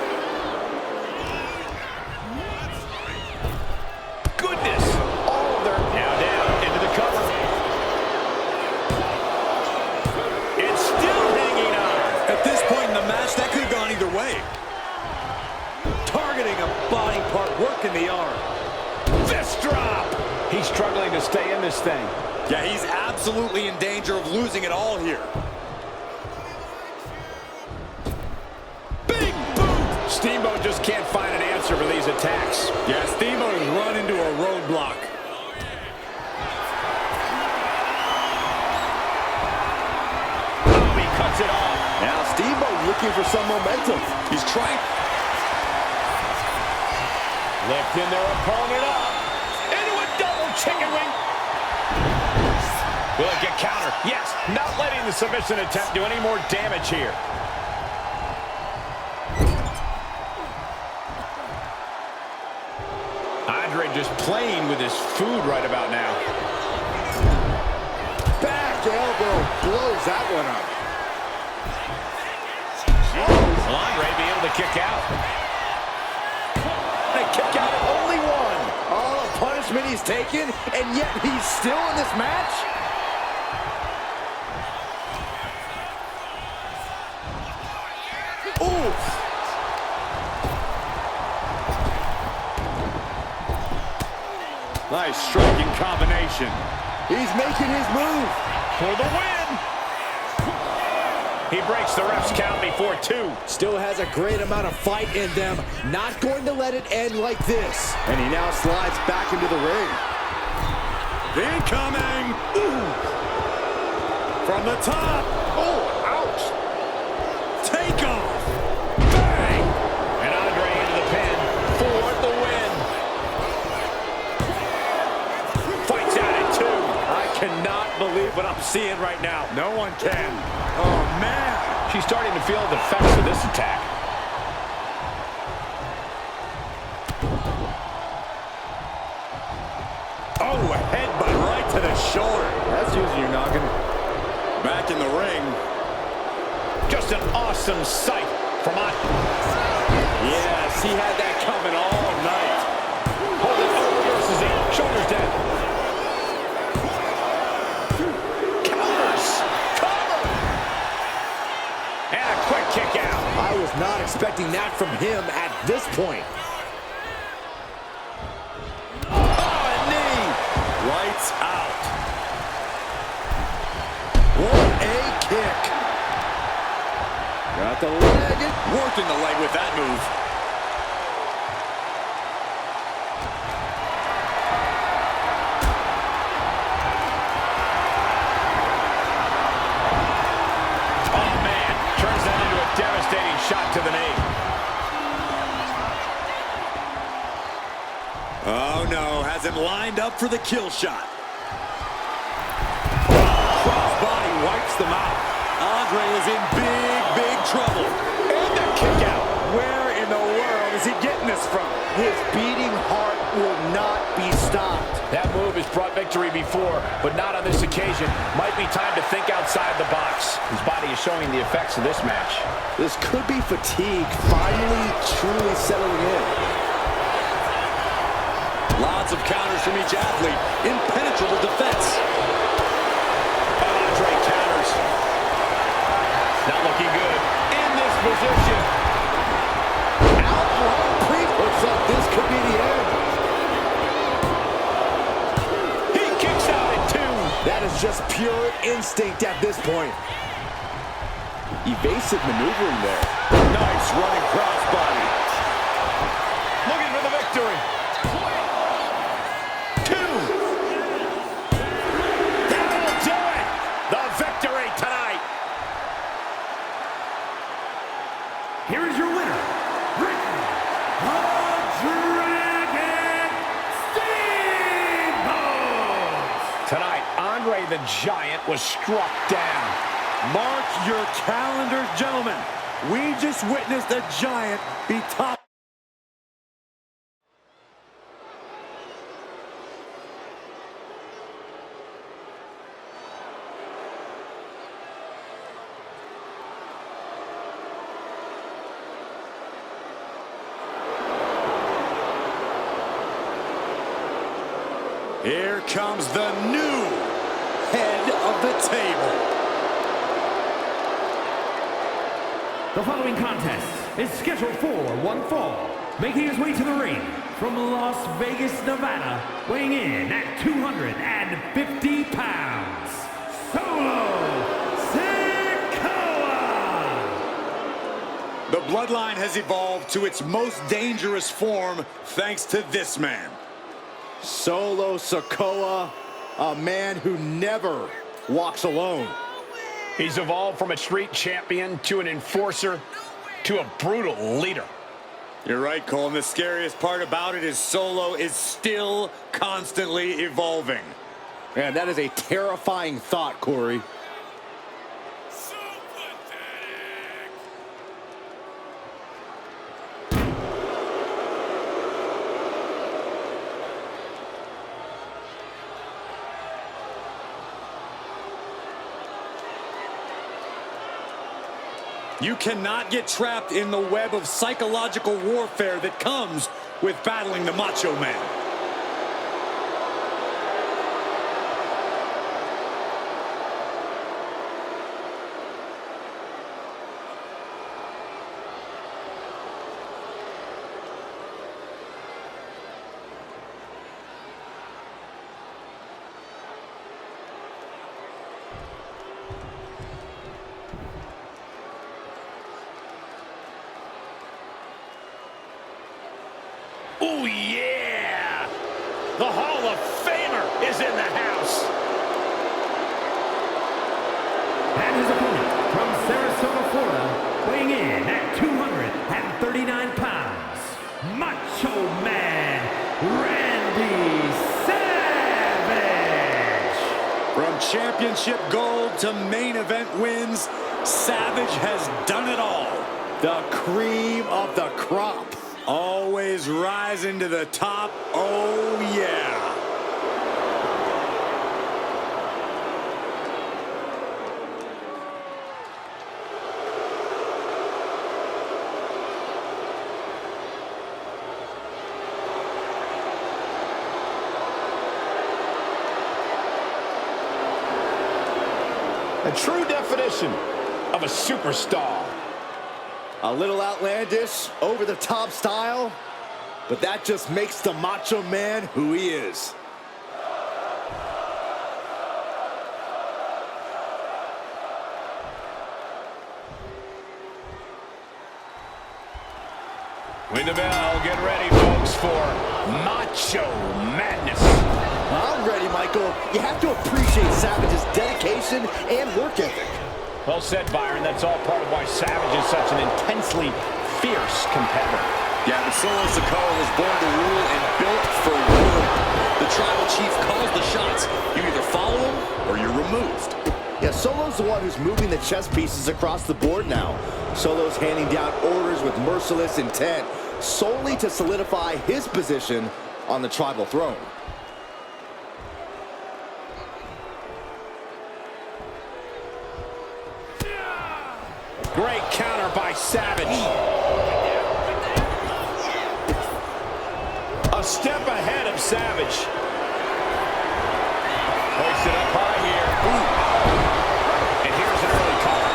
Goodness. Oh, they're now down into the cover. It's still hanging on. At this point in the match, that could have gone either way. Targeting a body part, working the arm. Fist drop. He's struggling to stay in this thing. Yeah, he's absolutely in danger of losing it all here. Big boot! Steamboat just can't find an answer for these attacks. Yeah, Steamboat has run into a roadblock. Oh, he cuts it off. Now Steamboat looking for some momentum. He's trying... Lifting their opponent up. Into a double chicken wing. Will it get counter? Yes, not letting the submission attempt do any more damage here. Andre just playing with his food right about now. Back elbow blows that one up. Line to kick out. They kick out at only one. All the punishment he's taken, and yet he's still in this match? Oof. Nice striking combination. He's making his move. For the win. He breaks the ref's count before 2. Still has a great amount of fight in them. Not going to let it end like this. And he now slides back into the ring. Incoming! Ooh. From the top. Oh, ouch. Take off. Bang! And Andre into the pin for the win. Fights out at 2. I cannot believe what I'm seeing right now. No one can. Oh, man. She's starting to feel the effects of this attack. Oh, a headbutt right to the shoulder. That's using your noggin. Back in the ring. Just an awesome sight from Andre. Yes, he had that coming all night. Holding reverses it. Shoulders down. Counters. Cover. And a quick kick out. I was not expecting that from him at this point. Lights out. What a kick. Got the leg. Working the leg with that move. Oh, man. Turns that into a devastating shot to the knee. Oh, no. Has him lined up for the kill shot. Crossbody wipes them out. Andre is in big, big trouble. And the kick out. Where in the world is he getting this from? His beating heart will not be stopped. That move has brought victory before, but not on this occasion. Might be time to think outside the box. His body is showing the effects of this match. This could be fatigue finally truly settling in. Lots of counters from each athlete. Impenetrable defense. Andre counters. Not looking good in this position. Outright pre. Looks like this could be the end. He kicks out at 2. That is just pure instinct at this point. Evasive maneuvering there. Nice running crossbody. Looking for the victory. 2. That'll do it. The victory tonight. Here is your winner, Rick the Dragon Steamboat! Tonight, Andre the Giant was struck down. Mark your calendars, gentlemen. We just witnessed a giant be top. Here comes the new head of the table. The following contest is scheduled for one fall. Making his way to the ring from Las Vegas, Nevada, weighing in at 250 pounds, Solo Sikoa! The bloodline has evolved to its most dangerous form thanks to this man. Solo Sikoa, a man who never walks alone. He's evolved from a street champion to an enforcer to a brutal leader. You're right, Cole. And the scariest part about it is Solo is still constantly evolving. Man, that is a terrifying thought, Corey. You cannot get trapped in the web of psychological warfare that comes with battling the Macho Man. Oh, yeah! The Hall of Famer is in the house. And his opponent from Sarasota, Florida, weighing in at 239 pounds, Macho Man Randy Savage. From championship gold to main event wins, Savage has done it all. The cream of the crop. Always rising to the top, oh yeah. A true definition of a superstar. A little outlandish, over-the-top style, but that just makes the Macho Man who he is. Ring the bell, get ready, folks, for Macho Madness. I'm ready, Michael. You have to appreciate Savage's dedication and work ethic. Well said, Byron. That's all part of why Savage is such an intensely fierce competitor. Yeah, but Solo Sikoa was born to rule and built for war. The tribal chief calls the shots. You either follow him or you're removed. Yeah, Solo's the one who's moving the chess pieces across the board now. Solo's handing down orders with merciless intent, solely to solidify his position on the tribal throne. Great counter by Savage. A step ahead of Savage. Hoists it up high here. Ooh. And here's an early cover.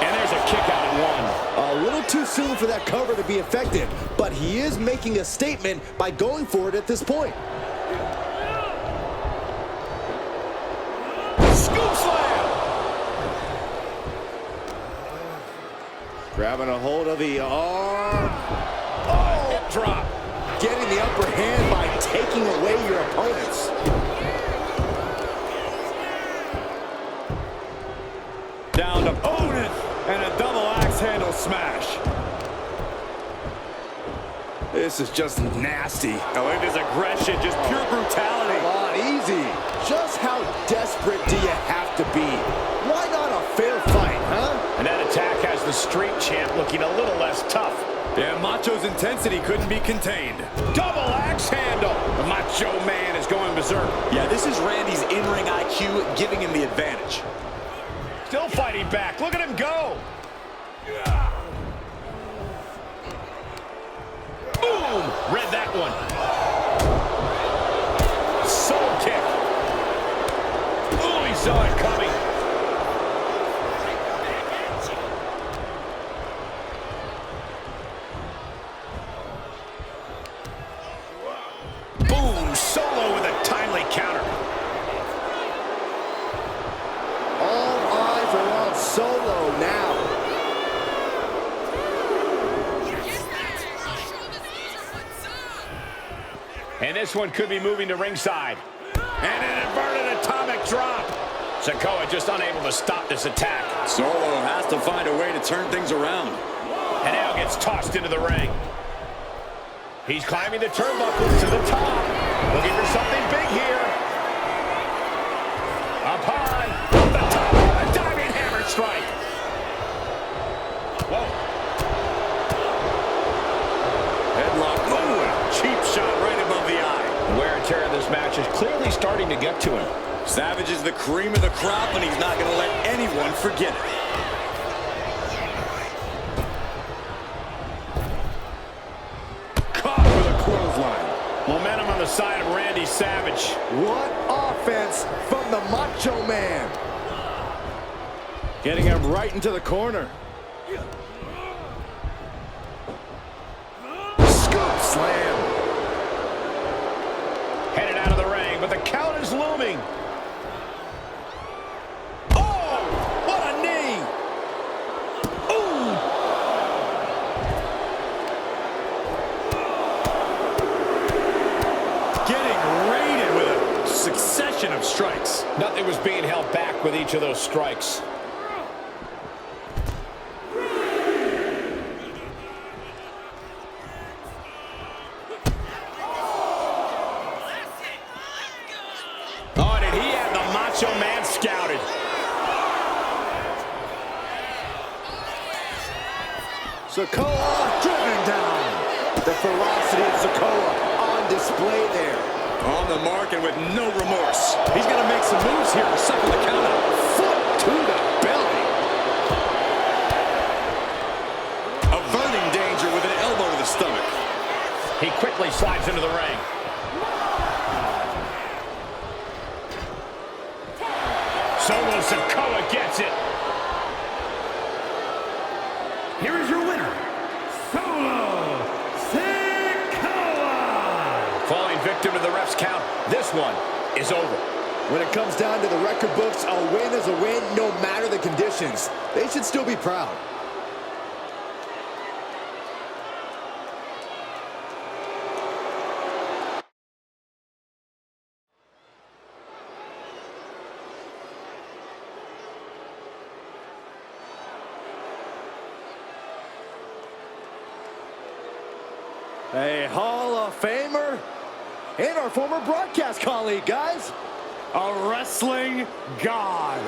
And there's a kick out at one. A little too soon for that cover to be effective, but he is making a statement by going for it at this point. Scoop slam. Grabbing a hold of the arm. Oh, hip drop. Getting the upper hand by taking away your opponents. Down to opponent and a double axe handle smash. This is just nasty. I like this aggression, just pure brutality. Come on, easy. Just how desperate do you have to be? Why not a fair fight, huh? And that attack has the street champ looking a little less tough. Yeah, Macho's intensity couldn't be contained. Double axe handle. The Macho Man is going berserk. Yeah, this is Randy's in-ring IQ giving him the advantage. Still fighting back. Look at him go. Boom! Read that one. Soul kick. Oh, he saw it coming. Boom! Solo with a timely counter. All eyes are on Solo now. And this one could be moving to ringside. And an inverted atomic drop. Sikoa just unable to stop this attack. Solo has to find a way to turn things around. And now gets tossed into the ring. He's climbing the turnbuckles to the top. Looking for something big here. Up high. Off the top. A diving hammer strike. Whoa. Headlock. Ooh, cheap shot right above the eye. The wear and tear of this match is clearly starting to get to him. Savage is the cream of the crop, and he's not going to let anyone forget it. Caught with a clothesline. Momentum on the side of Randy Savage. What offense from the Macho Man. Getting him right into the corner. Scoop slam. Headed out of the ring, but the count is looming. Oh, what a knee. Ooh. Getting raided with a succession of strikes. Nothing was being held back with each of those strikes. Oh, did he have the Macho Man scouted? Sikoa driven down. The ferocity of Sikoa on display there. On the mark and with no remorse. He's going to make some moves here to sucker the count out. Foot to the belly. Averting danger with an elbow to the stomach. He quickly slides into the ring. Solo Sikoa gets it. Here is your winner, Solo Sikoa. Falling victim to the ref's count. This one is over. When it comes down to the record books, a win is a win no matter the conditions. They should still be proud. A Hall of Famer and our former broadcast colleague, guys. A wrestling god.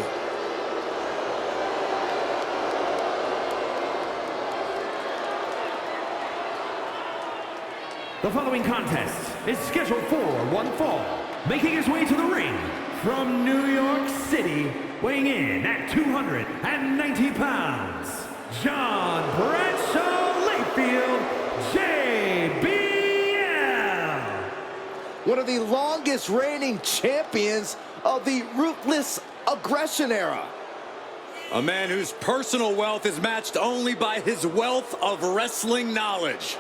The following contest is scheduled for one fall. Making his way to the ring from New York City, weighing in at 290 pounds, John Bradshaw Layfield, JBL. One of the longest reigning champions of the Ruthless Aggression era. A man whose personal wealth is matched only by his wealth of wrestling knowledge.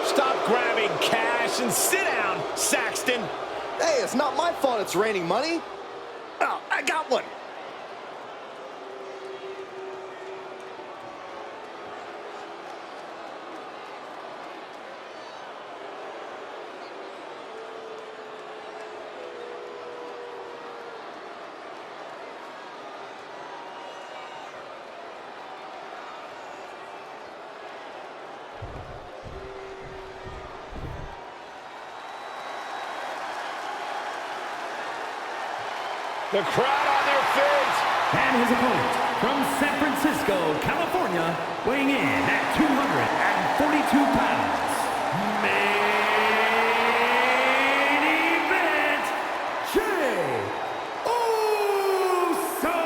Stop grabbing cash and sit down, Saxton. Hey, it's not my fault it's raining money. Oh, I got one. The crowd on their feet. And his opponent from San Francisco, California, weighing in at 242 pounds. Main event, Jey Uso.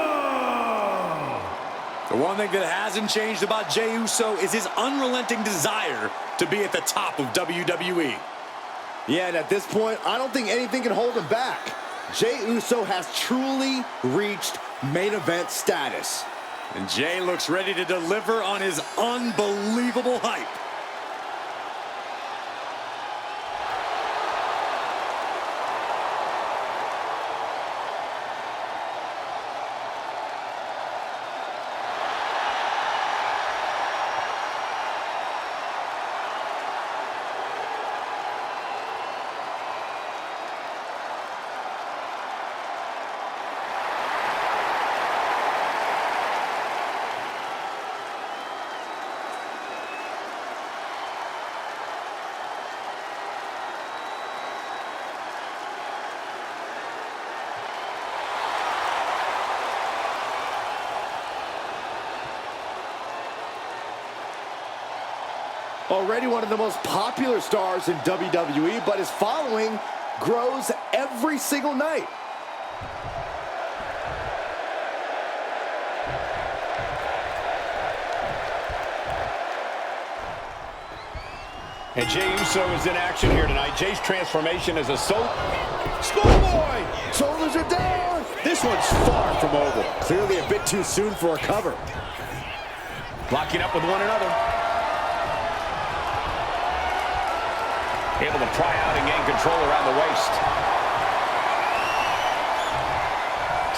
The one thing that hasn't changed about Jey Uso is his unrelenting desire to be at the top of WWE. Yeah, and at this point, I don't think anything can hold him back. Jey Uso has truly reached main event status. And Jey looks ready to deliver on his unbelievable hype. Already one of the most popular stars in WWE, but his following grows every single night. And Jey Uso is in action here tonight. Jey's transformation is a schoolboy. Shoulders are down. This one's far from over. Clearly a bit too soon for a cover. Locking up with one another. Able to pry out and gain control around the waist.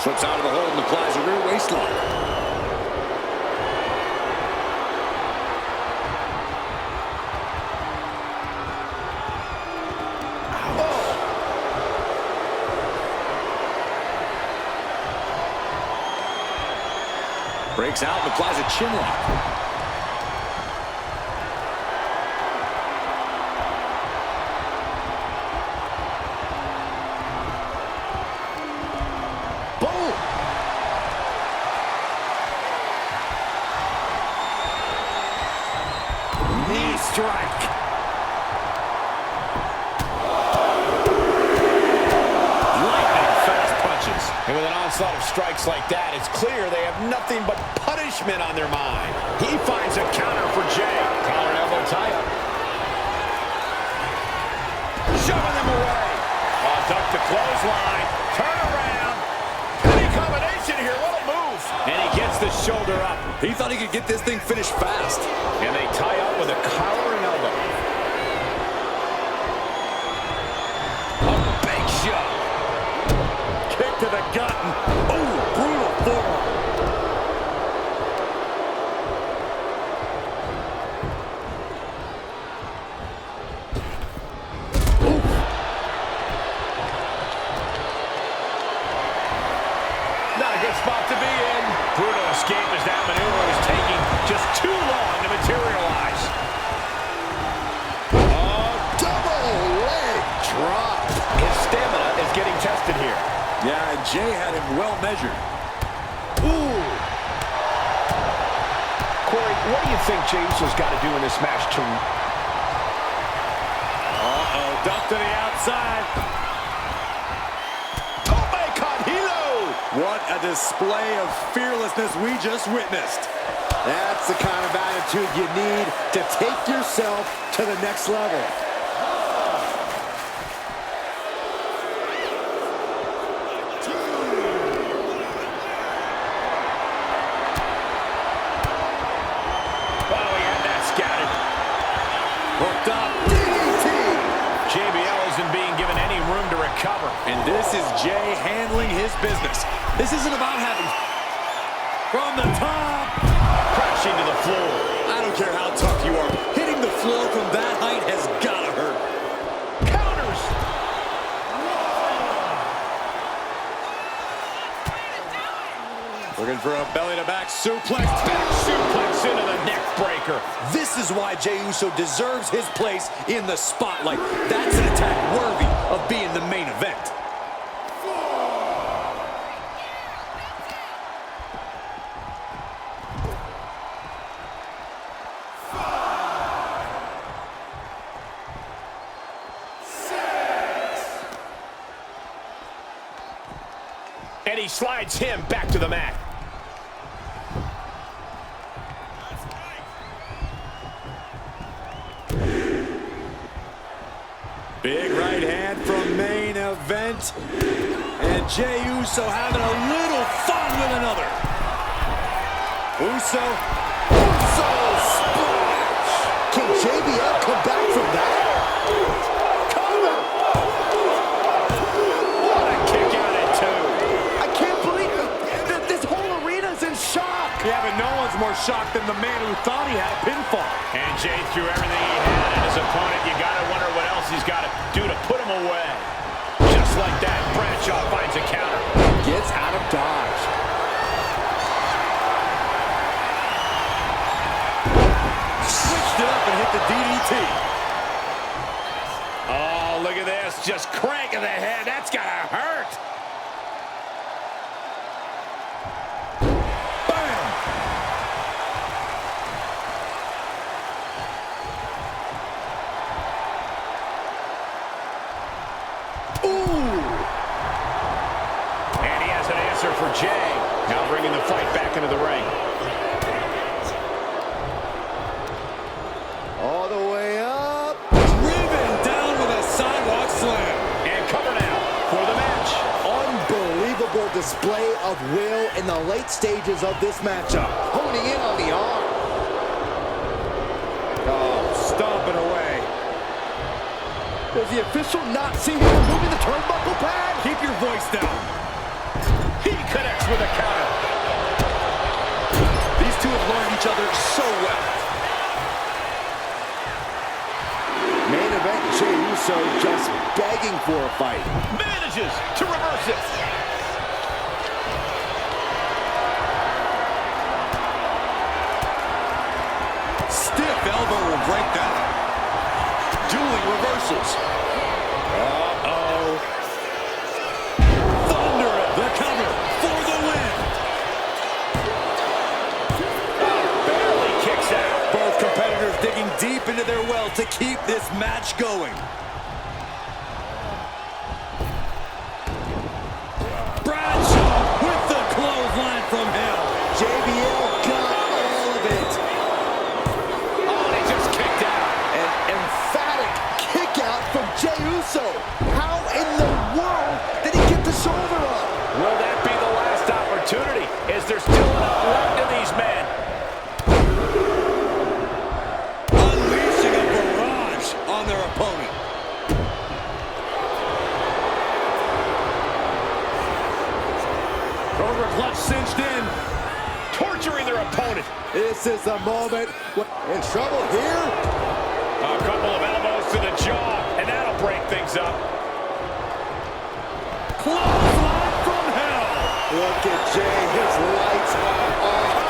Slips out of the hold and applies a rear waist lock. Breaks out and applies a chin lock. Strike. Lightning fast punches. And with an onslaught of strikes like that, it's clear they have nothing but punishment on their mind. He finds a counter for Jey. Collar and elbow tie up. Shoving them away. Oh, duck to clothesline. Turn around. Penny combination here. What a move. And he gets the shoulder up. He thought he could get this thing finished fast. And they tie up with a collar and elbow. A big shot. Kick to the gut. Oh, brutal forearm. Not a good spot to be in. Brutal escape as that maneuver was taking just too long to materialize. Double leg drop. His stamina is getting tested here. Yeah, and Jey had him well measured. Ooh. Corey, what do you think Jey Uso's got to do in this match to... Uh-oh, dump to the outside. What a display of fearlessness we just witnessed. That's the kind of attitude you need to take yourself to the next level. Oh, he had that scattered. Hooked up. DDT. JBL isn't being given any room to recover. And this is Jey handling his business. This isn't about having... From the top. Crashing to the floor. I don't care how tough you are. Hitting the floor from that height has got to hurt. Counters. Looking for a belly-to-back suplex. Back suplex into the neck breaker. This is why Jey Uso deserves his place in the spotlight. That's an attack worthy of being the main event. And he slides him back to the mat. Big right hand from main event. And Jey Uso having a little fun with another. Uso Splash. Can JBL come back from that? Yeah, but no one's more shocked than the man who thought he had a pinfall. And Jey threw everything he had at his opponent. You got to wonder what else he's got to do to put him away. Just like that, Bradshaw finds a counter. Gets out of dodge. Switched it up and hit the DDT. Oh, look at this. Just cranking the head. That's got to hurt. Jay. Now bringing the fight back into the ring. All the way up. Driven down with a sidewalk slam. And cover now for the match. Unbelievable display of will in the late stages of this matchup. Honing in on the arm. Oh, stomping away. Does the official not see him removing the turnbuckle pad? Keep your voice down. He connects with a counter. These two have learned each other so well. Main event, Jey Uso just begging for a fight. Manages to reverse it. Stiff elbow will break that. Dueling reversals. Uh-oh. Thunder, the cover for the win. Barely kicks out. Both competitors digging deep into their well to keep this match going. Bradshaw with the clothesline from hell. JBL got all of it. Oh, they just kicked out. An emphatic kick out from Jey Uso. How in the world did he get the shoulder up? Will that be the last opportunity? Is there still enough left in these men? Unleashing a barrage on their opponent. Cobra clutch cinched in. Torturing their opponent. This is the moment. In trouble here? A couple of elbows to the jaw, and that'll break things up. Clothesline from hell. Look at Jey. His lights are off.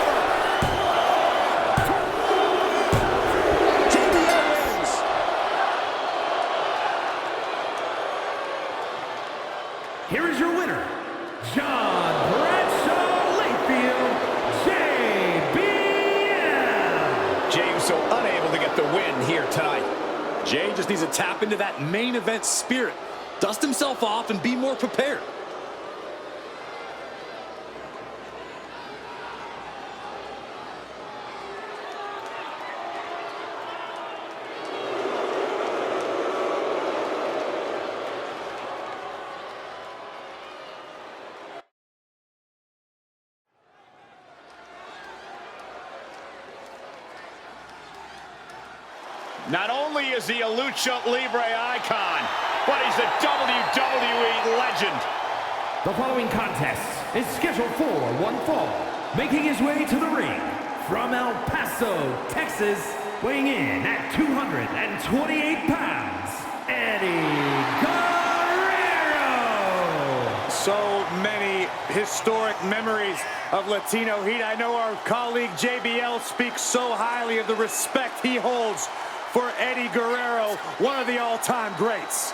JBL wins. Here is your winner, John Bradshaw Layfield, JBL. Jey Uso unable to get the win here tonight. Jey just needs to tap into that main event spirit. Dust himself off and be more prepared. Not only is he a Lucha Libre icon, but he's a WWE legend. The following contest is scheduled for one fall. Making his way to the ring from El Paso, Texas, weighing in at 228 pounds, Eddie Guerrero. So many historic memories of Latino heat. I know our colleague JBL speaks so highly of the respect he holds for Eddie Guerrero, one of the all-time greats.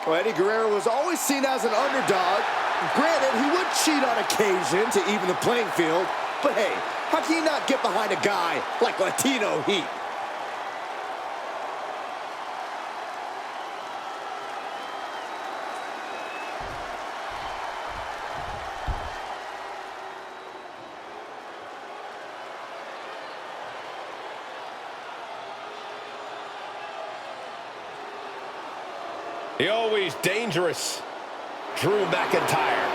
Well, Eddie Guerrero was always seen as an underdog. Granted, he would cheat on occasion to even the playing field. But hey, how can you not get behind a guy like Latino Heat? The always dangerous Drew McIntyre.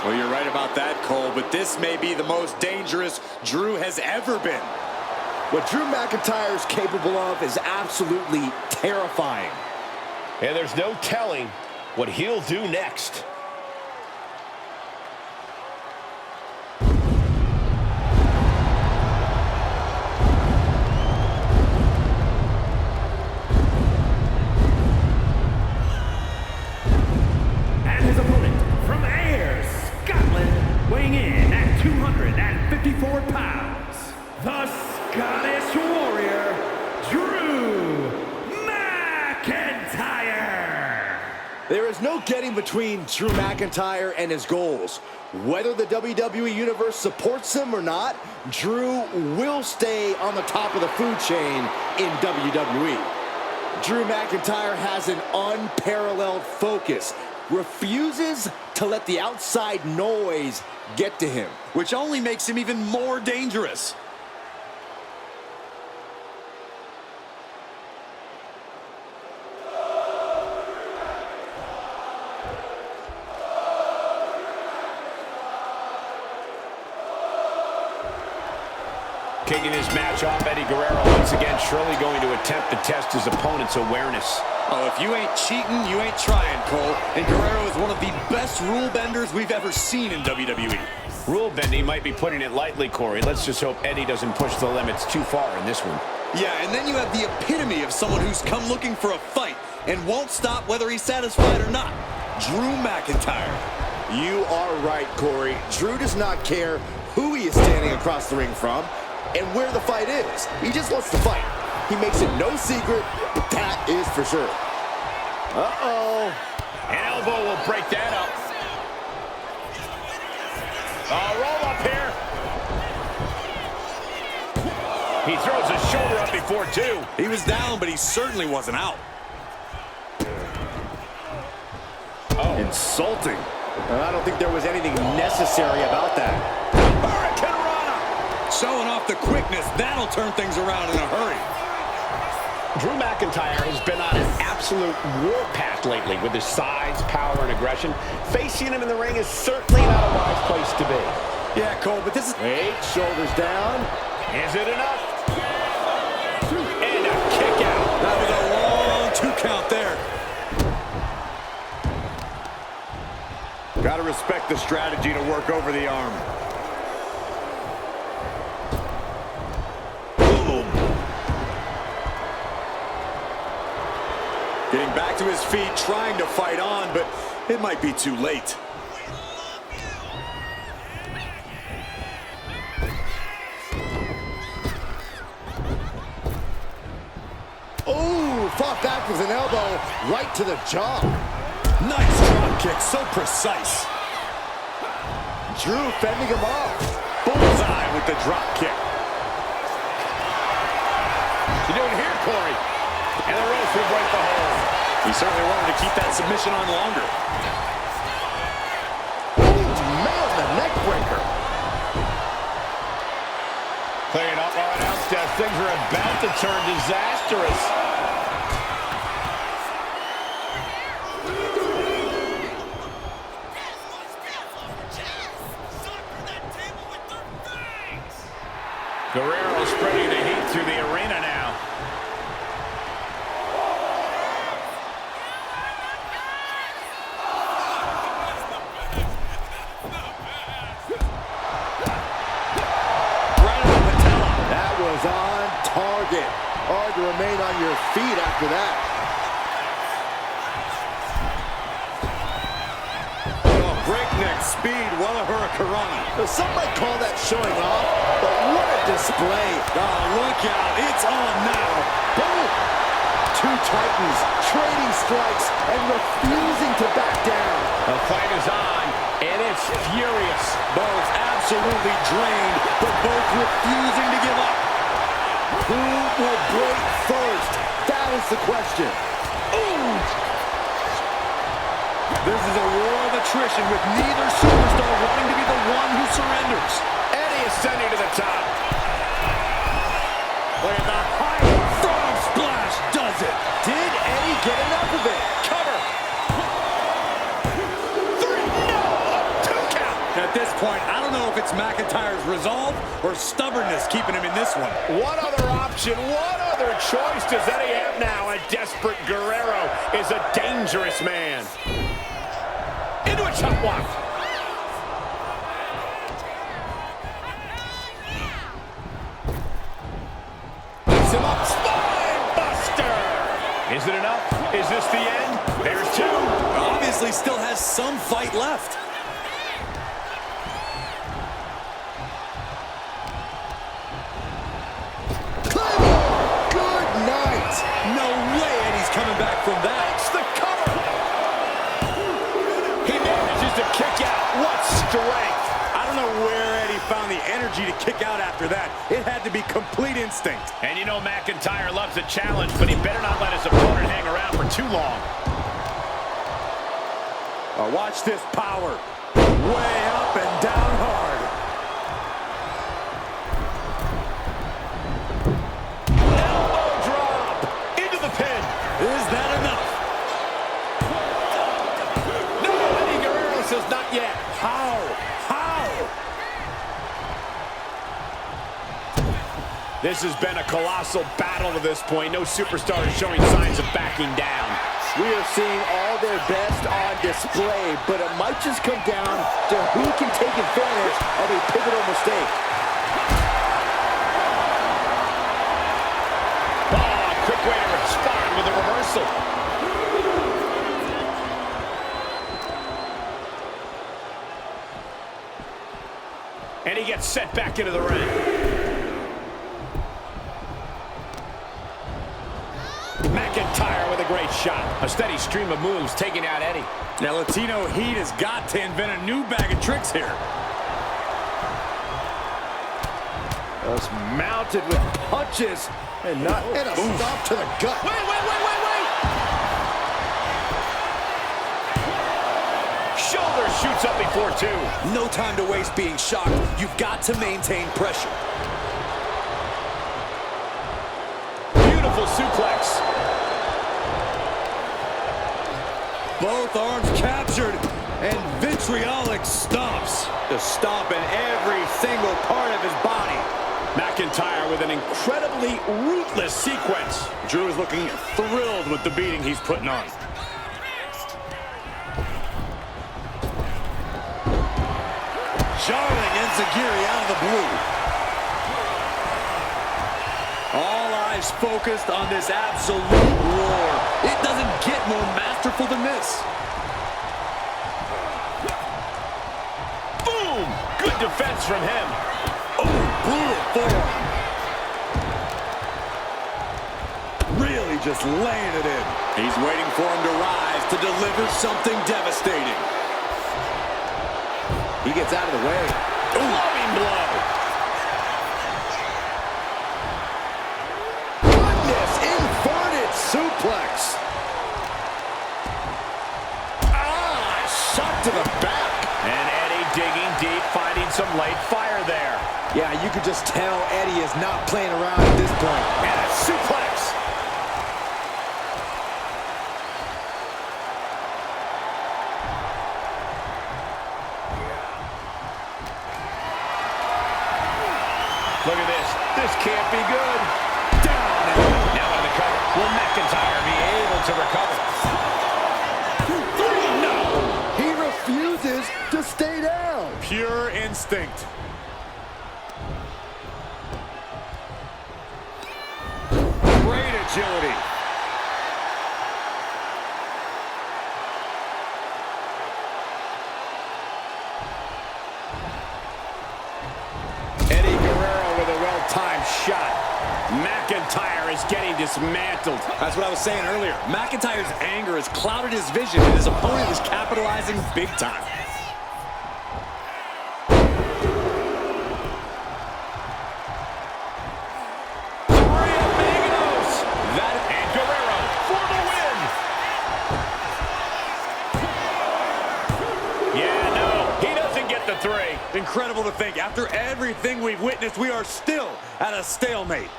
Well, you're right about that, Cole, but this may be the most dangerous Drew has ever been. What Drew McIntyre is capable of is absolutely terrifying. And there's no telling what he'll do next. And his opponent from Ayr, Scotland, weighing in at 254 pounds, the Scottish Warrior, Drew McIntyre. There is no getting between Drew McIntyre and his goals. Whether the WWE Universe supports him or not, Drew will stay on the top of the food chain in WWE. Drew McIntyre has an unparalleled focus, refuses to let the outside noise get to him, which only makes him even more dangerous. Kicking this match off, Eddie Guerrero once again surely going to attempt to test his opponent's awareness. Oh, if you ain't cheating, you ain't trying, Cole. And Guerrero is one of the best rule benders we've ever seen in WWE. Rule bending might be putting it lightly, Corey. Let's just hope Eddie doesn't push the limits too far in this one. Yeah, and then you have the epitome of someone who's come looking for a fight and won't stop whether he's satisfied or not. Drew McIntyre. You are right, Corey. Drew does not care who he is standing across the ring from and where the fight is. He just wants to fight. He makes it no secret, that is for sure. Uh-oh. An elbow will break that up. Roll up here. He throws his shoulder up before two. He was down, but he certainly wasn't out. Oh. Insulting. I don't think there was anything necessary about that. Hurricane Rana. Showing off the quickness, that'll turn things around in a hurry. Drew McIntyre has been on an absolute warpath lately with his size, power, and aggression. Facing him in the ring is certainly not a wise place to be. Yeah, Cole, but this is... Wait, shoulders down. Is it enough? And a kick out. That was a long 2 count there. Gotta respect the strategy to work over the arm. Boom. Getting back to his feet, trying to fight on, but it might be too late. Oh, fought back with an elbow right to the jaw. Nice drop kick, so precise. Drew fending him off. Bullseye with the drop kick. You doing here, Corey? And the ropes will break the hold. He certainly wanted to keep that submission on longer. Oh, man, the neck breaker. Clearing up our announce desk. Things are about to turn disastrous. Guerrero spreading the heat through the arena now. Right on the patella. That was on target. Hard to remain on your feet after that. Oh, breakneck speed, what a hurricanrana. Now, some might call that showing off, but what a display. Oh, look out, it's on now. Boom! Two titans trading strikes and refusing to back down. The fight is on, and it's furious. Both absolutely drained, but both refusing to give up. Who will break first? That is the question. Ooh! This is a war of attrition with neither superstar wanting to be the one who surrenders. Eddie ascending to the top. Look at the high frog splash does it. Did Eddie get enough of it? Cover. 3, no, 2 count. At this point, I don't know if it's McIntyre's resolve or stubbornness keeping him in this one. What other option, what other choice does Eddie have now? A desperate Guerrero is a dangerous man. Into a chop block. Picks him up. Spine buster. Is it enough? Is this the end? There's 2. Obviously still has some fight left. Good night. No way Eddie's coming back from that. It's the cover. energy to kick out after that. It had to be complete instinct. And you know McIntyre loves a challenge, but he better not let his opponent hang around for too long. Watch this power. Way up and down hard. Elbow drop into the pin. Is that enough? No, Eddie Guerrero says not yet. How? This has been a colossal battle to this point. No superstar is showing signs of backing down. We are seeing all their best on display, but it might just come down to who can take advantage of a pivotal mistake. Oh, quick way to respond with a reversal. And he gets set back into the ring. McIntyre with a great shot. A steady stream of moves taking out Eddie. Now Latino Heat has got to invent a new bag of tricks here. Just mounted with punches and a stop to the gut. Wait. Shoulder shoots up before two. No time to waste being shocked. You've got to maintain pressure. Beautiful suplex. Both arms captured, and vitriolic stomps. The stomp in every single part of his body. McIntyre with an incredibly ruthless sequence. Drew is looking thrilled with the beating he's putting on. Jarring enziguri out of the blue. All eyes focused on this absolute war. It doesn't get more masterful than this. Boom! Good defense from him. Oh, brutal forearm. Really just laying it in. He's waiting for him to rise to deliver something devastating. He gets out of the way. Loving blow. Goodness, inverted suplex. Shot to the back. And Eddie digging deep, finding some light fire there. Yeah, you could just tell Eddie is not playing around at this point. And a suplex. Look at this. This can't be good. Down and now on the cover. Will McIntyre be able to recover? No. He refuses to stay down. Pure instinct. Great agility. Eddie Guerrero with a well-timed shot. McIntyre is getting dismantled. That's what I was saying earlier. McIntyre's anger has clouded his vision, and his opponent is capitalizing big time. And Guerrero for the win. Yeah, no, he doesn't get the three. Incredible to think, after everything we've witnessed, we are still at a stalemate.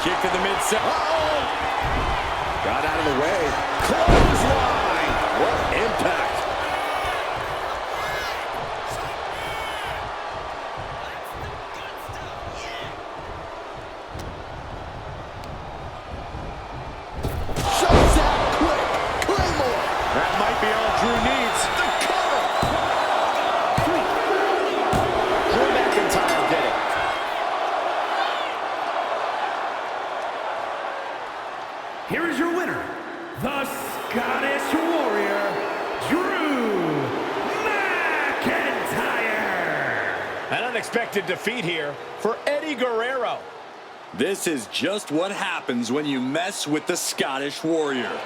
Kick to the midsection. Got out of the way. Clothesline. What impact. Shows out quick. Claymore. That might be all Drew needs. The cover. Drew McIntyre did it. Here is your winner, the Scottish Warrior, Drew McIntyre. An unexpected defeat here for Eddie Guerrero. This is just what happens when you mess with the Scottish Warrior.